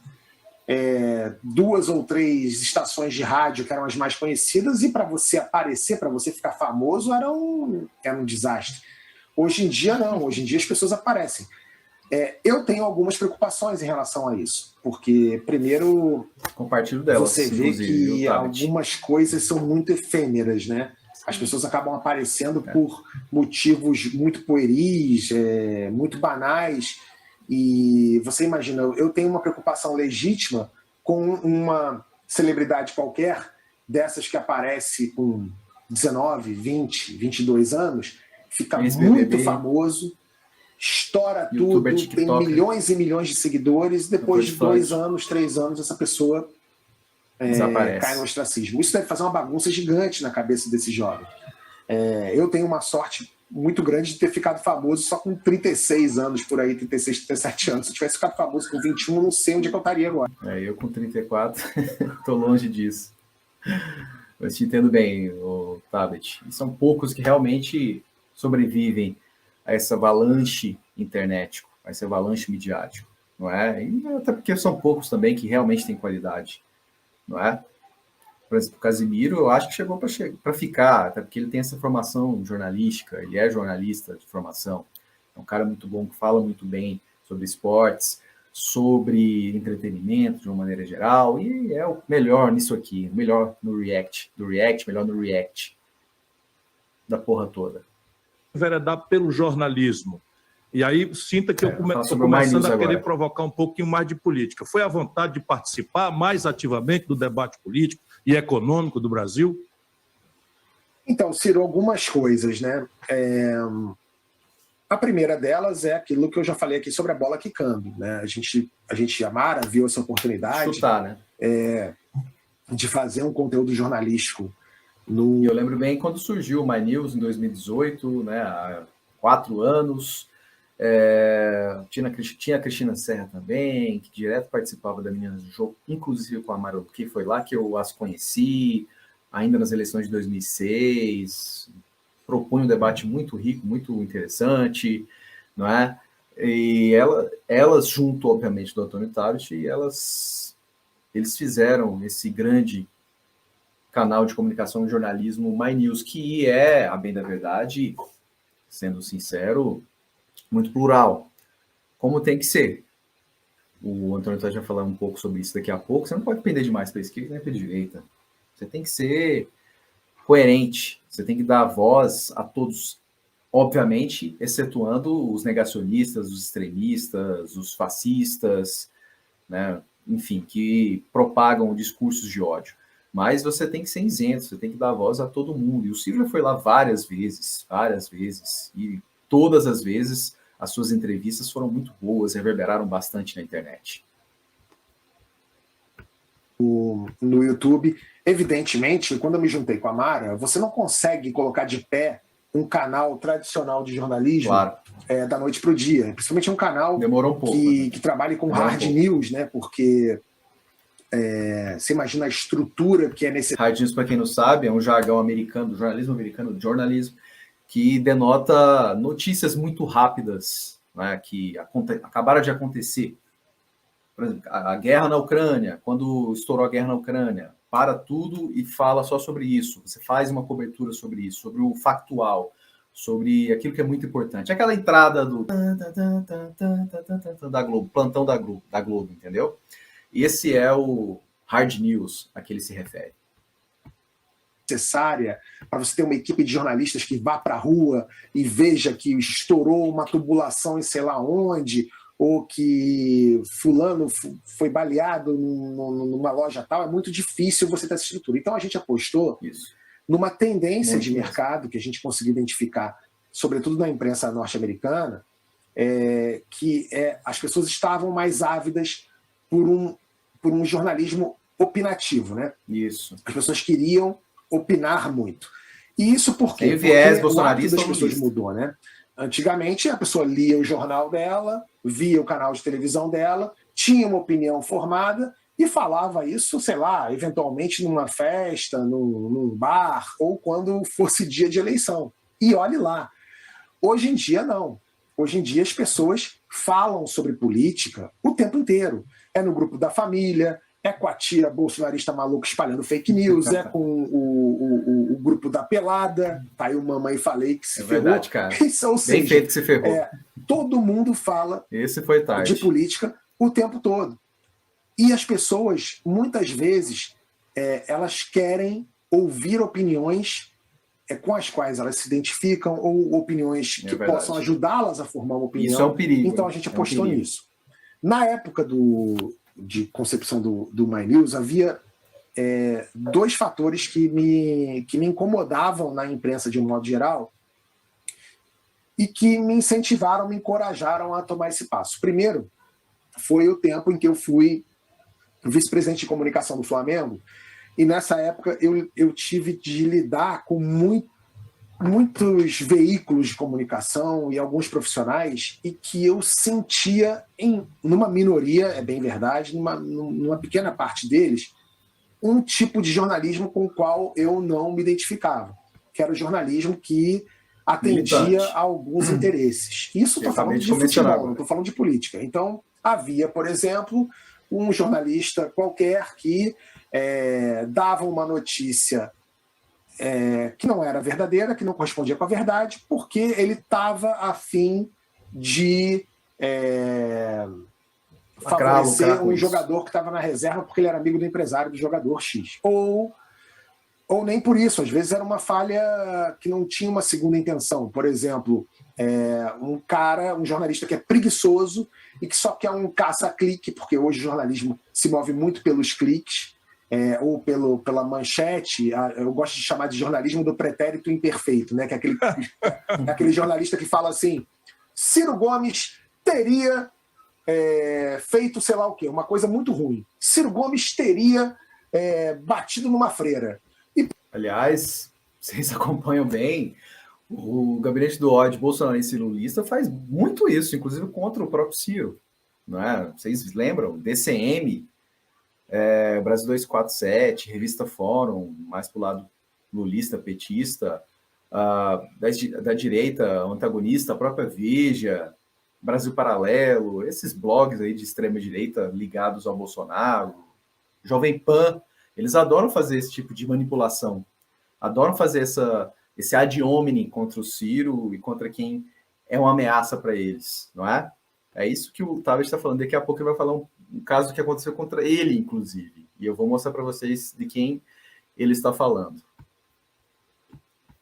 2 ou 3 estações de rádio que eram as mais conhecidas, e para você aparecer, para você ficar famoso, era um desastre. Hoje em dia não, hoje em dia as pessoas aparecem. Eu tenho algumas preocupações em relação a isso, porque primeiro compartilho delas, você vê que algumas coisas são muito efêmeras, né? As pessoas acabam aparecendo por motivos muito pueris, muito banais, e você imagina, eu tenho uma preocupação legítima com uma celebridade qualquer, dessas que aparece com 19, 20, 22 anos, fica muito famoso, estoura YouTuber, tudo, TikTok, tem milhões e milhões de seguidores, depois de 2 anos, 3 anos, essa pessoa cai no ostracismo. Isso deve fazer uma bagunça gigante na cabeça desse jovem. Eu tenho uma sorte muito grande de ter ficado famoso só com 36 anos, por aí, 36, 37 anos. Se eu tivesse ficado famoso com 21, eu não sei onde é que eu estaria agora. Eu com 34, estou longe disso. Mas te entendo bem, o Tabet. E são poucos que realmente sobrevivem a essa avalanche internético, a esse avalanche midiático, não é? E até porque são poucos também que realmente têm qualidade, não é? Por exemplo, o Casimiro, eu acho que chegou para ficar, até porque ele tem essa formação jornalística, ele é jornalista de formação, é um cara muito bom, que fala muito bem sobre esportes, sobre entretenimento de uma maneira geral, e é o melhor nisso aqui, melhor no React, melhor no React, da porra toda. Enveredar pelo jornalismo. E aí sinta que eu estou começando a querer provocar um pouquinho mais de política. Foi a vontade de participar mais ativamente do debate político e econômico do Brasil? Então, Ciro, algumas coisas, né? A primeira delas é aquilo que eu já falei aqui sobre a bola quicando, né? A Mara viu essa oportunidade de fazer um conteúdo jornalístico. Eu lembro bem quando surgiu o My News em 2018, né, há 4 anos. Tinha a Cristina Serra também, que direto participava da Meninas do Jogo, inclusive com a Mara, que foi lá que eu as conheci, ainda nas eleições de 2006. Propõe um debate muito rico, muito interessante, não é? E elas junto, obviamente, do Antônio Tabet, eles fizeram esse grande canal de comunicação e jornalismo My News, que é, a bem da verdade, sendo sincero, muito plural, como tem que ser. O Antônio vai falar um pouco sobre isso daqui a pouco. Você não pode pender demais para a esquerda nem para a direita. Você tem que ser coerente, você tem que dar voz a todos, obviamente, excetuando os negacionistas, os extremistas, os fascistas, né? Enfim, que propagam discursos de ódio. Mas você tem que ser isento, você tem que dar voz a todo mundo. E o Ciro já foi lá várias vezes, e todas as vezes as suas entrevistas foram muito boas, reverberaram bastante na internet. No YouTube, evidentemente, quando eu me juntei com a Mara, você não consegue colocar de pé um canal tradicional de jornalismo da noite para o dia. Principalmente um canal que trabalhe com hard news, né? Porque você imagina a estrutura que é necessária. Hard news, para quem não sabe, é um jargão americano, do jornalismo americano, jornalismo, que denota notícias muito rápidas, né, que acabaram de acontecer. Por exemplo, a guerra na Ucrânia, quando estourou a guerra na Ucrânia, para tudo e fala só sobre isso. Você faz uma cobertura sobre isso, sobre o factual. sobre aquilo que é muito importante. Aquela entrada da Globo, plantão da Globo, entendeu? Esse é o hard news a que ele se refere. Necessária para você ter uma equipe de jornalistas que vá para a rua e veja que estourou uma tubulação em sei lá onde, ou que fulano foi baleado numa loja tal, é muito difícil você ter essa estrutura. Então a gente apostou numa tendência de mercado que a gente conseguiu identificar, sobretudo na imprensa norte-americana, as pessoas estavam mais ávidas por um jornalismo opinativo, né? Isso. As pessoas queriam opinar muito. E isso porque o hábito das pessoas mudou, né? Antigamente, a pessoa lia o jornal dela, via o canal de televisão dela, tinha uma opinião formada e falava isso, sei lá, eventualmente numa festa, num bar, ou quando fosse dia de eleição. E olhe lá. Hoje em dia, não. Hoje em dia, as pessoas falam sobre política o tempo inteiro. É no grupo da família, é com a tia bolsonarista maluca espalhando fake news, é com o grupo da pelada, tá aí o mamãe falei que se ferrou. Verdade, cara. Ou seja, bem feito que se ferrou. Todo mundo fala de política o tempo todo. E as pessoas, muitas vezes, elas querem ouvir opiniões com as quais elas se identificam, ou opiniões que possam ajudá-las a formar uma opinião. Isso é um perigo. Então a gente apostou nisso. Na época de concepção do My News, havia dois fatores que me incomodavam na imprensa de um modo geral e que me incentivaram, me encorajaram a tomar esse passo. Primeiro, foi o tempo em que eu fui vice-presidente de comunicação do Flamengo, e nessa época eu tive de lidar com muitos veículos de comunicação e alguns profissionais, e que eu sentia, numa minoria, é bem verdade, numa pequena parte deles, um tipo de jornalismo com o qual eu não me identificava, que era o jornalismo que atendia a alguns interesses. Isso estou falando de futebol, não estou falando de política. Então, havia, por exemplo, um jornalista qualquer que dava uma notícia que não era verdadeira, que não correspondia com a verdade, porque ele estava a fim de favorecer um jogador que estava na reserva porque ele era amigo do empresário do jogador X. Ou nem por isso, às vezes era uma falha que não tinha uma segunda intenção. Por exemplo, um jornalista que é preguiçoso e que só quer um caça-clique, porque hoje o jornalismo se move muito pelos cliques, ou pela manchete. Eu gosto de chamar de jornalismo do pretérito imperfeito, né? Que é aquele jornalista que fala assim: Ciro Gomes teria feito sei lá o quê, uma coisa muito ruim. Ciro Gomes teria batido numa freira. Aliás, vocês acompanham bem, o gabinete do ódio bolsonarista e lulista faz muito isso, inclusive contra o próprio Ciro. Não é? Vocês lembram? DCM, Brasil 247, Revista Fórum, mais para o lado lulista, petista, da direita, antagonista, a própria Veja, Brasil Paralelo, esses blogs aí de extrema-direita ligados ao Bolsonaro, Jovem Pan, eles adoram fazer esse tipo de manipulação, adoram fazer esse ad hominem contra o Ciro e contra quem é uma ameaça para eles, não é? É isso que o Tavares está falando. Daqui a pouco ele vai falar um caso que aconteceu contra ele, inclusive. E eu vou mostrar para vocês de quem ele está falando.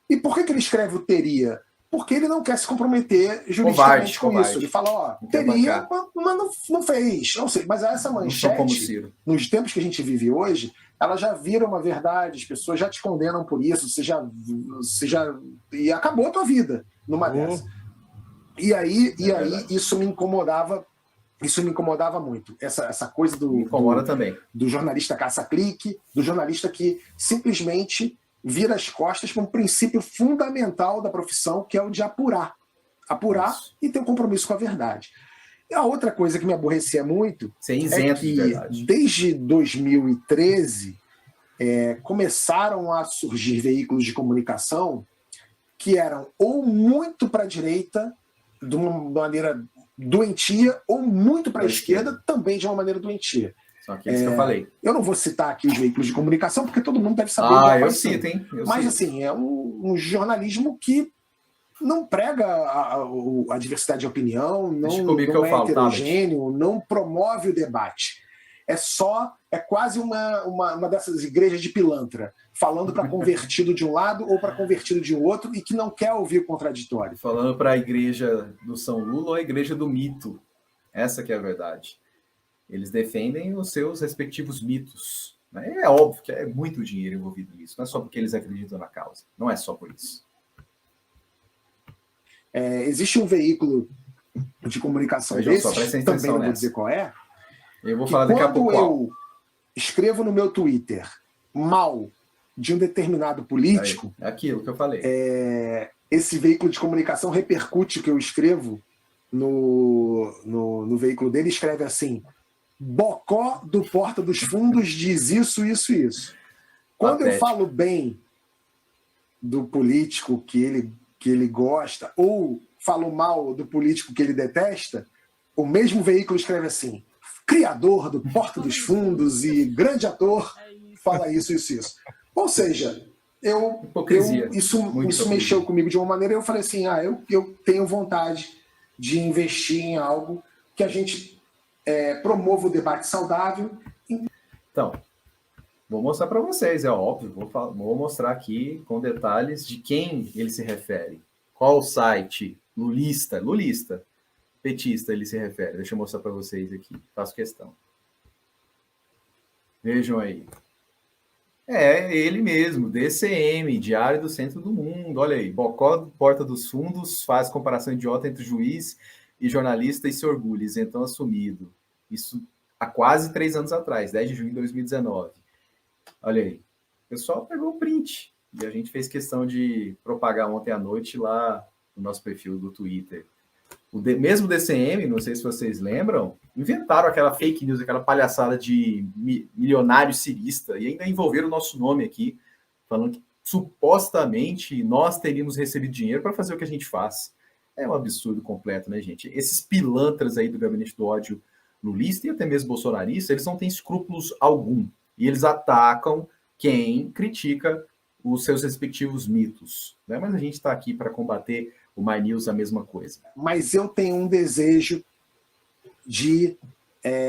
E por que ele escreve o teria? Porque ele não quer se comprometer juridicamente com isso. Ele fala, teria, mas não fez. Não sei, mas essa manchete, nos tempos que a gente vive hoje, ela já vira uma verdade, as pessoas já te condenam por isso, e acabou a tua vida numa dessa. E aí isso me incomodava muito. Essa coisa do jornalista caça-clique, do jornalista que simplesmente vira as costas para um princípio fundamental da profissão, que é o de apurar. Apurar isso. E ter um compromisso com a verdade. E a outra coisa que me aborrecia muito é que, desde 2013, começaram a surgir veículos de comunicação que eram ou muito para a direita, de uma maneira doentia, ou muito para a esquerda, também de uma maneira doentia. Só que isso que eu falei. Eu não vou citar aqui os veículos de comunicação, porque todo mundo deve saber. Eu cito, hein? Mas, assim, é um jornalismo que não prega a diversidade de opinião, não é heterogêneo, não promove o debate. É quase uma dessas igrejas de pilantra, falando para convertido de um lado ou para convertido de outro e que não quer ouvir o contraditório. Falando para a igreja do São Lula ou a igreja do mito. Essa que é a verdade. Eles defendem os seus respectivos mitos. É óbvio que é muito dinheiro envolvido nisso. Não é só porque eles acreditam na causa. Não é só por isso. Existe um veículo de comunicação desses, também não vou dizer qual é. Eu vou falar daqui a pouco. Quando eu escrevo no meu Twitter mal de um determinado político... É aquilo que eu falei. Esse veículo de comunicação repercute o que eu escrevo no veículo dele, escreve assim: Bocó do Porta dos Fundos diz isso, isso e isso. Quando eu falo bem do político que ele gosta, ou falo mal do político que ele detesta, o mesmo veículo escreve assim: criador do Porta dos Fundos e grande ator fala isso, isso, isso. Ou seja, isso mexeu comigo de uma maneira. Eu falei assim: eu tenho vontade de investir em algo que a gente promova o debate saudável. Então, vou mostrar para vocês, é óbvio, vou mostrar aqui com detalhes de quem ele se refere. Qual site lulista, petista ele se refere. Deixa eu mostrar para vocês aqui, faço questão. Vejam aí. Ele mesmo, DCM, Diário do Centro do Mundo. Olha aí, Bocó do Porta dos Fundos faz comparação idiota entre juiz e jornalista e se orgulha, isentão assumido. Isso há quase 3 anos atrás, 10 de junho de 2019. Olha aí. O pessoal pegou o print e a gente fez questão de propagar ontem à noite lá no nosso perfil do Twitter. Mesmo DCM, não sei se vocês lembram, inventaram aquela fake news, aquela palhaçada de milionário cirista e ainda envolveram o nosso nome aqui, falando que supostamente nós teríamos recebido dinheiro para fazer o que a gente faz. É um absurdo completo, né, gente? Esses pilantras aí do gabinete do ódio lulista e até mesmo bolsonarista, eles não têm escrúpulos algum. E eles atacam quem critica os seus respectivos mitos. Né? Mas a gente está aqui para combater o My News, a mesma coisa. Mas eu tenho um desejo de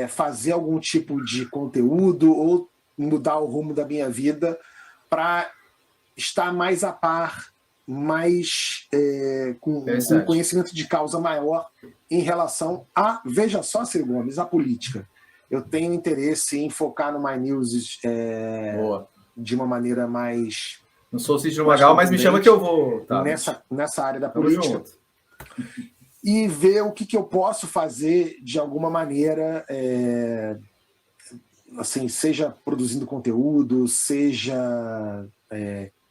fazer algum tipo de conteúdo ou mudar o rumo da minha vida para estar mais a par, mais com conhecimento de causa maior em relação a, veja só, Ciro Gomes, a política. Eu tenho interesse em focar no My News de uma maneira mais... Não sou o Cid Magal, mas me chama que eu vou. Tá, nessa área da política. E ver o que eu posso fazer de alguma maneira, assim, seja produzindo conteúdo, seja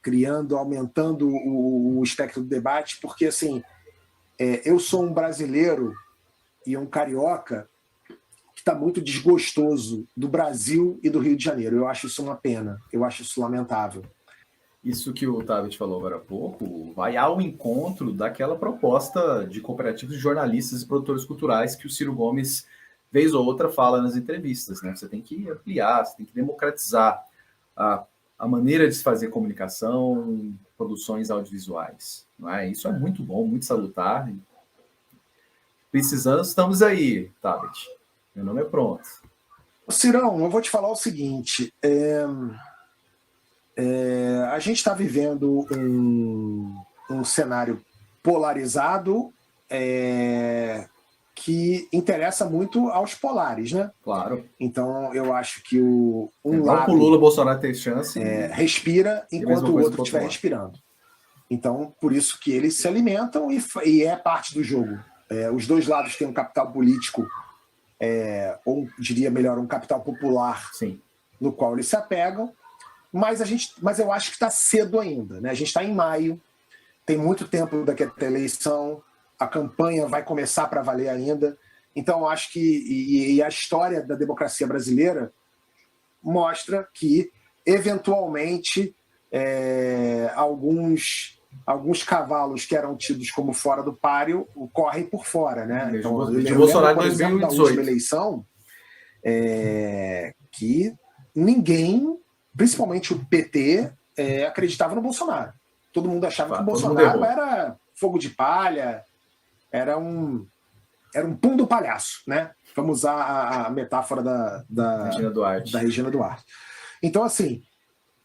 criando, aumentando o espectro do debate, porque assim, eu sou um brasileiro e um carioca que está muito desgostoso do Brasil e do Rio de Janeiro. Eu acho isso uma pena, eu acho isso lamentável. Isso que o Tabet falou agora há pouco vai ao encontro daquela proposta de cooperativos de jornalistas e produtores culturais que o Ciro Gomes, vez ou outra, fala nas entrevistas. Né? Você tem que ampliar, você tem que democratizar a maneira de se fazer comunicação, produções audiovisuais. Não é? Isso é muito bom, muito salutar. Precisando, estamos aí, Tabet. Meu nome é pronto. Cirão, eu vou te falar o seguinte... a gente está vivendo um cenário polarizado que interessa muito aos polares, né? Claro. Então, eu acho que lado... O Lula, Bolsonaro tem chance. Respira enquanto o outro estiver respirando. Então, por isso que eles se alimentam e é parte do jogo. Os dois lados têm um capital político, ou diria melhor, um capital popular. Sim. No qual eles se apegam. Mas eu acho que está cedo ainda. Né? A gente está em maio, tem muito tempo daqui até a eleição, a campanha vai começar para valer ainda. Então, eu acho que a história da democracia brasileira mostra que, eventualmente, alguns cavalos que eram tidos como fora do páreo correm por fora. Né? Então, eu Bolsonaro lembro, por exemplo, 2018. da última eleição, que ninguém... Principalmente o PT acreditava no Bolsonaro. Todo mundo achava que o Bolsonaro era fogo de palha, era um pum do palhaço, né? Vamos usar a metáfora da Regina Duarte. Então, assim,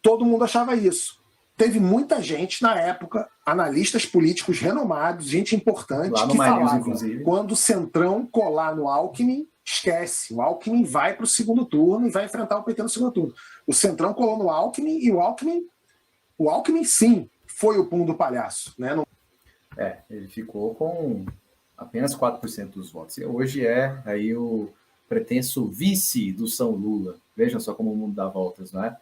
todo mundo achava isso. Teve muita gente na época, analistas políticos renomados, gente importante, que falava, quando o Centrão colar no Alckmin, esquece. O Alckmin vai para o segundo turno e vai enfrentar o PT no segundo turno. O Centrão colou no Alckmin e o Alckmin sim, foi o pum do palhaço. Né? Ele ficou com apenas 4% dos votos. E hoje é aí o pretenso vice do São Lula. Vejam só como o mundo dá voltas, não é?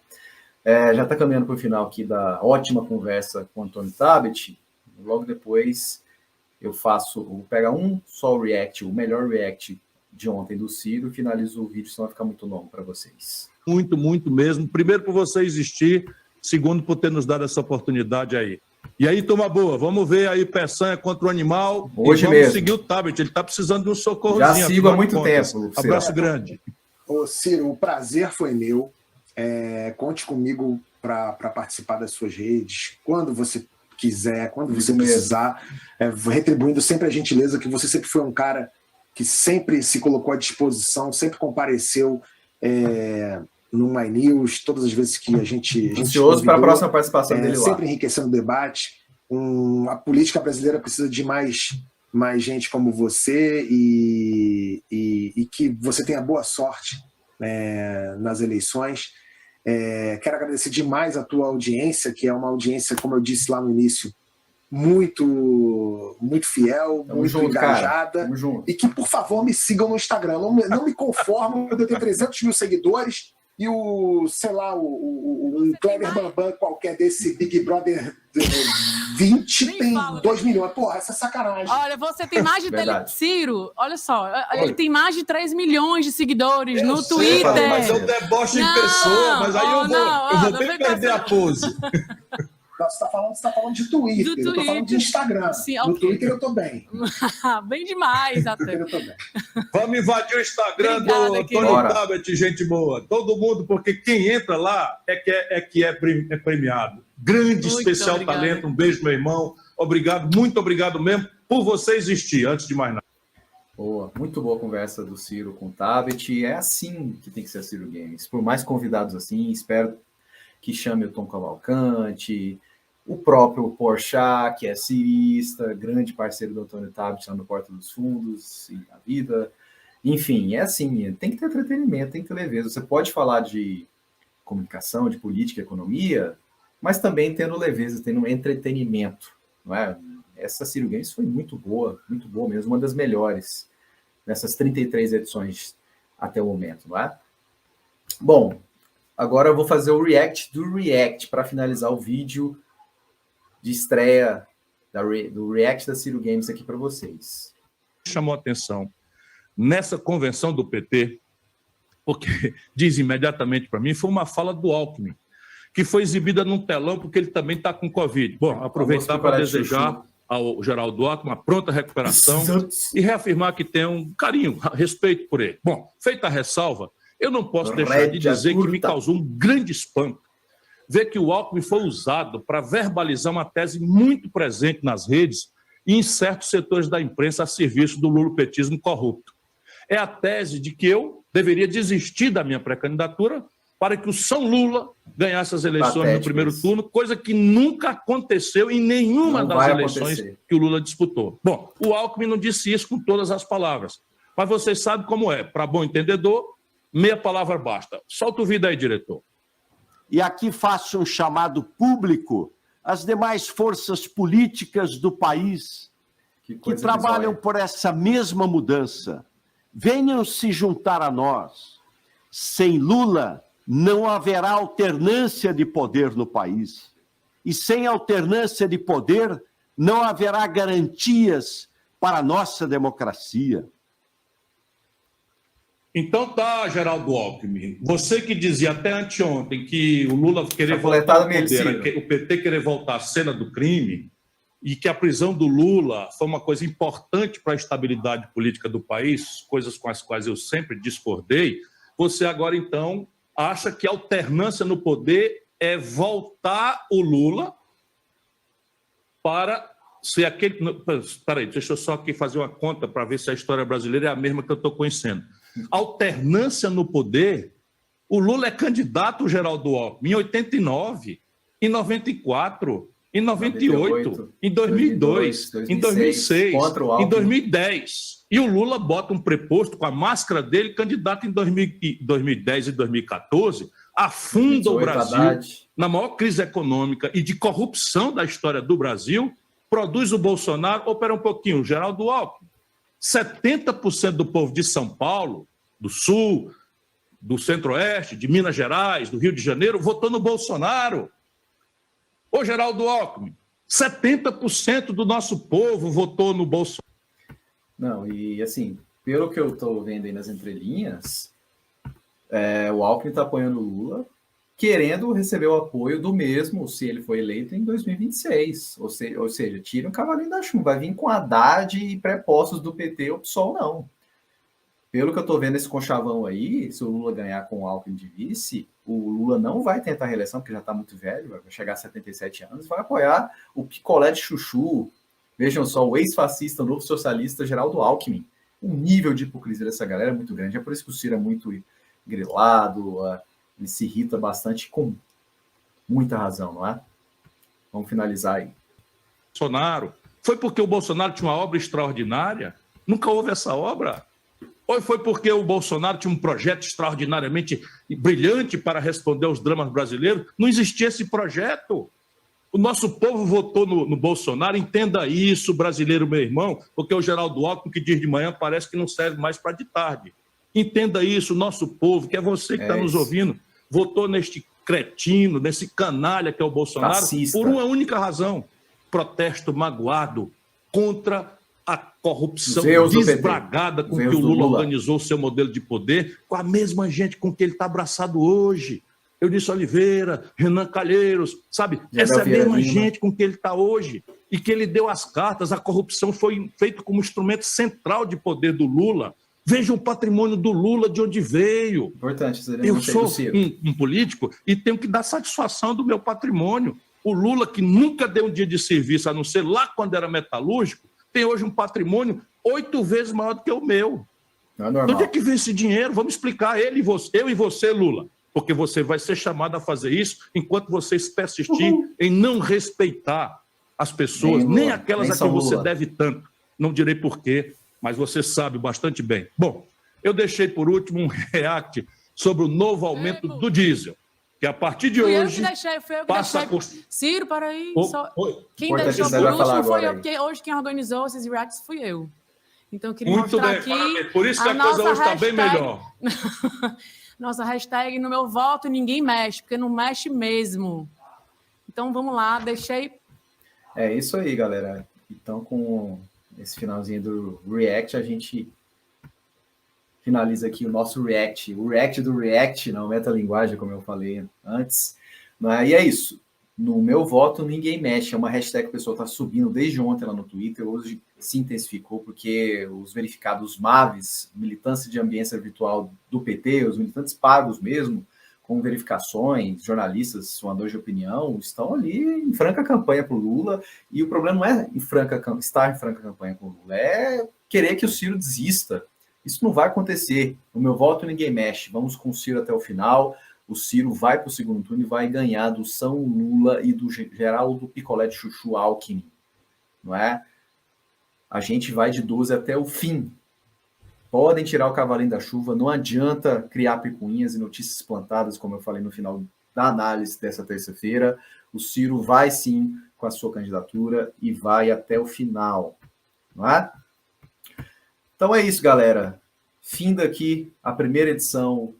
Já está caminhando para o final aqui da ótima conversa com o Antônio Tabet. Logo depois eu vou pegar um só react, o melhor react de ontem do Ciro, e finalizo o vídeo, senão vai ficar muito longo para vocês. Muito, muito mesmo. Primeiro, por você existir. Segundo, por ter nos dado essa oportunidade aí. E aí, turma boa, vamos ver aí Peçanha contra o Animal. Hoje e vamos mesmo seguir o Tabet. Ele está precisando de um socorrozinho. Já sigo há muito tempo. Abraço grande. Ô, Ciro, o prazer foi meu. Conte comigo para participar das suas redes, quando você quiser, quando você precisar, retribuindo sempre a gentileza, que você sempre foi um cara que sempre se colocou à disposição, sempre compareceu no My News, todas as vezes que a gente ansioso para a próxima participação dele lá. Sempre enriquecendo o debate. A política brasileira precisa de mais gente como você e que você tenha boa sorte nas eleições. Quero agradecer demais a tua audiência, que é uma audiência, como eu disse lá no início, muito, muito fiel, muito engajada, e que, por favor, me sigam no Instagram. Não me conformo, eu tenho 300 mil seguidores e um Kleber Bambam qualquer desse Big Brother 20 tem 2 milhões. Porra, essa é sacanagem. Olha, você tem mais de... Ciro, olha só, ele tem mais de 3 milhões de seguidores no Twitter. Mas eu debocho em pessoa, mas aí eu vou ter que perder a pose. Você está falando de Twitter, eu estou falando de Instagram. Sim, no Twitter eu estou bem. Bem demais, até. Eu tô bem. Vamos invadir o Instagram do Antônio Tabet, gente boa. Todo mundo, porque quem entra lá é premiado. Grande, muito especial obrigado. Talento. Um beijo, meu irmão. Obrigado, muito obrigado mesmo por você existir, antes de mais nada. Boa, muito boa conversa do Ciro com o Tabet. É assim que tem que ser a Ciro Games. Por mais convidados assim, espero que chame o Tom Cavalcante, o próprio Porchat, que é cirista, grande parceiro do Antônio Tabet lá no Porta dos Fundos e a vida. Enfim, é assim, tem que ter entretenimento, tem que ter leveza. Você pode falar de comunicação, de política, economia, mas também tendo leveza, tendo entretenimento, não é? Essa Ciro Games foi muito boa mesmo, uma das melhores nessas 33 edições até o momento, não é? Bom, agora eu vou fazer o react do react para finalizar o vídeo de estreia do react da Ciro Games aqui para vocês. Chamou a atenção nessa convenção do PT, porque diz imediatamente para mim, foi uma fala do Alckmin, que foi exibida num telão porque ele também está com Covid. Bom, aproveitar para desejar ao Geraldo Alckmin uma pronta recuperação e reafirmar que tem um carinho, respeito por ele. Bom, feita a ressalva, eu não posso deixar de dizer que me causou um grande espanto ver que o Alckmin foi usado para verbalizar uma tese muito presente nas redes e em certos setores da imprensa a serviço do lulopetismo corrupto. É a tese de que eu deveria desistir da minha pré-candidatura para que o São Lula ganhasse as eleições no primeiro turno, coisa que nunca aconteceu em nenhuma das eleições que o Lula disputou. Bom, o Alckmin não disse isso com todas as palavras, mas vocês sabem como é. Para bom entendedor, meia palavra basta. Solta o vídeo aí, diretor. E aqui faço um chamado público às demais forças políticas do país que trabalham por essa mesma mudança. Venham se juntar a nós. Sem Lula, não haverá alternância de poder no país. E sem alternância de poder, não haverá garantias para a nossa democracia. Então tá, Geraldo Alckmin, você que dizia até anteontem que o Lula querer voltar ao poder, o PT querer voltar à cena do crime, e que a prisão do Lula foi uma coisa importante para a estabilidade política do país, coisas com as quais eu sempre discordei, você agora então acha que a alternância no poder é voltar o Lula para se aquele... Espera aí, deixa eu só aqui fazer uma conta para ver se a história brasileira é a mesma que eu estou conhecendo. Alternância no poder, o Lula é candidato, Geraldo Alckmin, em 89, em 94, em 98, em 2002, em 2006, em 2010. E o Lula bota um preposto com a máscara dele, candidato em 2010 e 2014, afunda o Brasil na maior crise econômica e de corrupção da história do Brasil, produz o Bolsonaro. Espera um pouquinho, o Geraldo Alckmin. 70% do povo de São Paulo, do Sul, do Centro-Oeste, de Minas Gerais, do Rio de Janeiro, votou no Bolsonaro. Ô, Geraldo Alckmin, 70% do nosso povo votou no Bolsonaro. Não, e assim, pelo que eu estou vendo aí nas entrelinhas, o Alckmin está apoiando o Lula, querendo receber o apoio do mesmo, se ele for eleito, em 2026. Ou seja, tira um cavalinho da chuva, vai vir com Haddad e pré-postos do PT ou PSOL, não. Pelo que eu estou vendo esse conchavão aí, se o Lula ganhar com o Alckmin de vice, o Lula não vai tentar a reeleição, porque já está muito velho, vai chegar a 77 anos, vai apoiar o picolé de chuchu. Vejam só, o ex-fascista, o novo socialista, Geraldo Alckmin. O nível de hipocrisia dessa galera é muito grande. É por isso que o Ciro é muito grilado, ele se irrita bastante, com muita razão, não é? Vamos finalizar aí. Bolsonaro. Foi porque o Bolsonaro tinha uma obra extraordinária? Nunca houve essa obra? Ou foi porque o Bolsonaro tinha um projeto extraordinariamente brilhante para responder aos dramas brasileiros? Não existia esse projeto. O nosso povo votou no Bolsonaro, entenda isso, brasileiro, meu irmão, porque o Geraldo Alckmin, que diz de manhã, parece que não serve mais para de tarde. Entenda isso, o nosso povo, que é você que está nos ouvindo, votou neste cretino, nesse canalha que é o Bolsonaro, fascista, por uma única razão: protesto magoado contra a corrupção desbragada com que o Lula organizou o seu modelo de poder, com a mesma gente com que ele está abraçado hoje. Eunice Oliveira, Renan Calheiros, sabe? Essa é a mesma gente com que ele está hoje e que ele deu as cartas. A corrupção foi feita como instrumento central de poder do Lula. Veja o patrimônio do Lula, de onde veio. Importante. Eu sou um político e tenho que dar satisfação do meu patrimônio. O Lula, que nunca deu um dia de serviço, a não ser lá quando era metalúrgico, tem hoje um patrimônio 8 vezes maior do que o meu. Não é normal. Onde é que vem esse dinheiro? Vamos explicar, eu e você, Lula. Porque você vai ser chamado a fazer isso enquanto você persistir em não respeitar as pessoas, nem aquelas a quem você deve tanto. Não direi porquê, mas você sabe bastante bem. Bom, eu deixei por último um react sobre o novo aumento do diesel, que a partir de hoje foi eu que deixei. Ciro, para aí. Quem deixou por último foi eu, porque hoje quem organizou esses reacts fui eu. Então eu queria mostrar aqui. Parabéns. Por isso que a coisa hoje está bem melhor. Nossa hashtag no meu voto ninguém mexe, porque não mexe mesmo. Então vamos lá, deixei. É isso aí, galera. Então com esse finalzinho do React, a gente finaliza aqui o nosso React. O React do React, não metalinguagem, como eu falei antes. E é isso. No meu voto, ninguém mexe. É uma hashtag que o pessoal está subindo desde ontem lá no Twitter. Hoje se intensificou porque os verificados MAVs, militância de ambiência virtual do PT, os militantes pagos mesmo, com verificações, jornalistas, suadores de opinião, estão ali em franca campanha para o Lula. E o problema não é estar em franca campanha com o Lula, é querer que o Ciro desista. Isso não vai acontecer. No meu voto, ninguém mexe. Vamos com o Ciro até o final. O Ciro vai para o segundo turno e vai ganhar do São Lula e do Geraldo Picolé de Chuchu Alckmin. Não é? A gente vai de 12 até o fim. Podem tirar o cavalinho da chuva, não adianta criar picuinhas e notícias plantadas, como eu falei no final da análise dessa terça-feira. O Ciro vai sim com a sua candidatura e vai até o final. Não é? Então é isso, galera. Fim daqui a primeira edição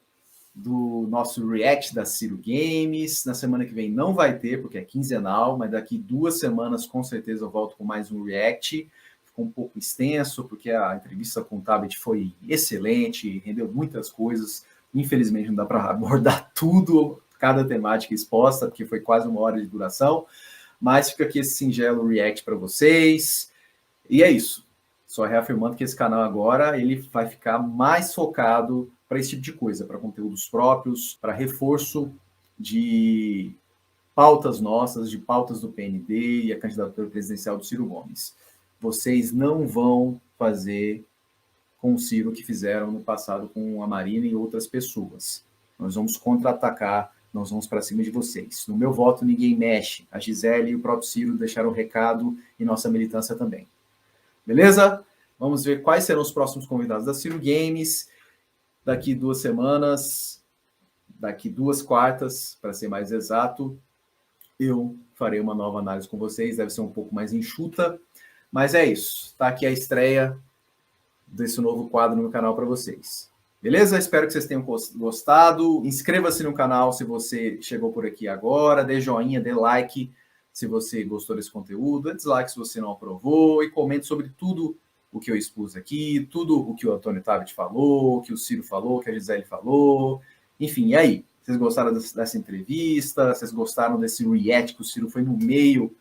do nosso React da Ciro Games. Na semana que vem não vai ter, porque é quinzenal, mas daqui 2 semanas com certeza eu volto com mais um React. Ficou um pouco extenso, porque a entrevista com o Tabet foi excelente, rendeu muitas coisas. Infelizmente não dá para abordar tudo, cada temática exposta, porque foi quase 1 hora de duração. Mas fica aqui esse singelo React para vocês. E é isso. Só reafirmando que esse canal agora ele vai ficar mais focado para esse tipo de coisa, para conteúdos próprios, para reforço de pautas nossas, de pautas do PND e a candidatura presidencial do Ciro Gomes. Vocês não vão fazer com o Ciro o que fizeram no passado com a Marina e outras pessoas. Nós vamos contra-atacar, nós vamos para cima de vocês. No meu voto, ninguém mexe. A Gisele e o próprio Ciro deixaram o recado e nossa militância também. Beleza? Vamos ver quais serão os próximos convidados da Ciro Games. Daqui 2 semanas, daqui 2 quartas, para ser mais exato, eu farei uma nova análise com vocês. Deve ser um pouco mais enxuta, mas é isso. Está aqui a estreia desse novo quadro no canal para vocês. Beleza? Espero que vocês tenham gostado. Inscreva-se no canal se você chegou por aqui agora. Dê joinha, dê like se você gostou desse conteúdo. Dê dislike se você não aprovou. E comente sobre tudo o que eu expus aqui, tudo o que o Antônio Tabet falou, o que o Ciro falou, o que a Gisele falou. Enfim, e aí? Vocês gostaram dessa entrevista? Vocês gostaram desse react que o Ciro foi no meio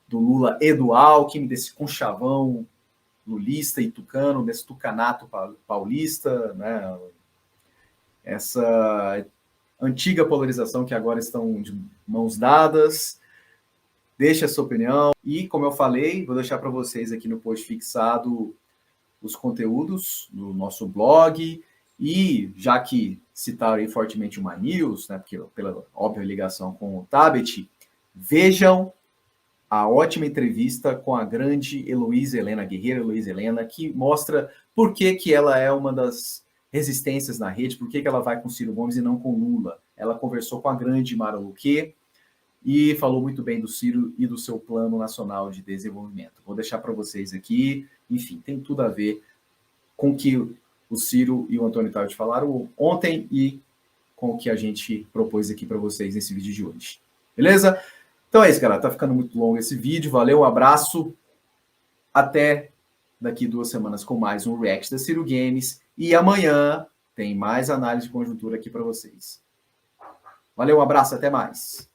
do Lula e do Alckmin, desse conchavão lulista e tucano, desse tucanato paulista, né? Essa antiga polarização que agora estão de mãos dadas. Deixe a sua opinião. E, como eu falei, vou deixar para vocês aqui no post fixado os conteúdos do nosso blog. E, já que citaram aí fortemente o MyNews, né, porque, pela óbvia ligação com o Tabet, vejam a ótima entrevista com a grande Heloísa Helena, a guerreira Heloísa Helena, que mostra por que ela é uma das resistências na rede, por que ela vai com Ciro Gomes e não com Lula. Ela conversou com a grande Mara Luque e falou muito bem do Ciro e do seu Plano Nacional de Desenvolvimento. Vou deixar para vocês aqui. Enfim, tem tudo a ver com o que o Ciro e o Antônio Tabet falaram ontem e com o que a gente propôs aqui para vocês nesse vídeo de hoje. Beleza? Então é isso, galera. Tá ficando muito longo esse vídeo. Valeu, um abraço. Até daqui 2 semanas com mais um React da Ciro Games. E amanhã tem mais análise de conjuntura aqui para vocês. Valeu, um abraço. Até mais.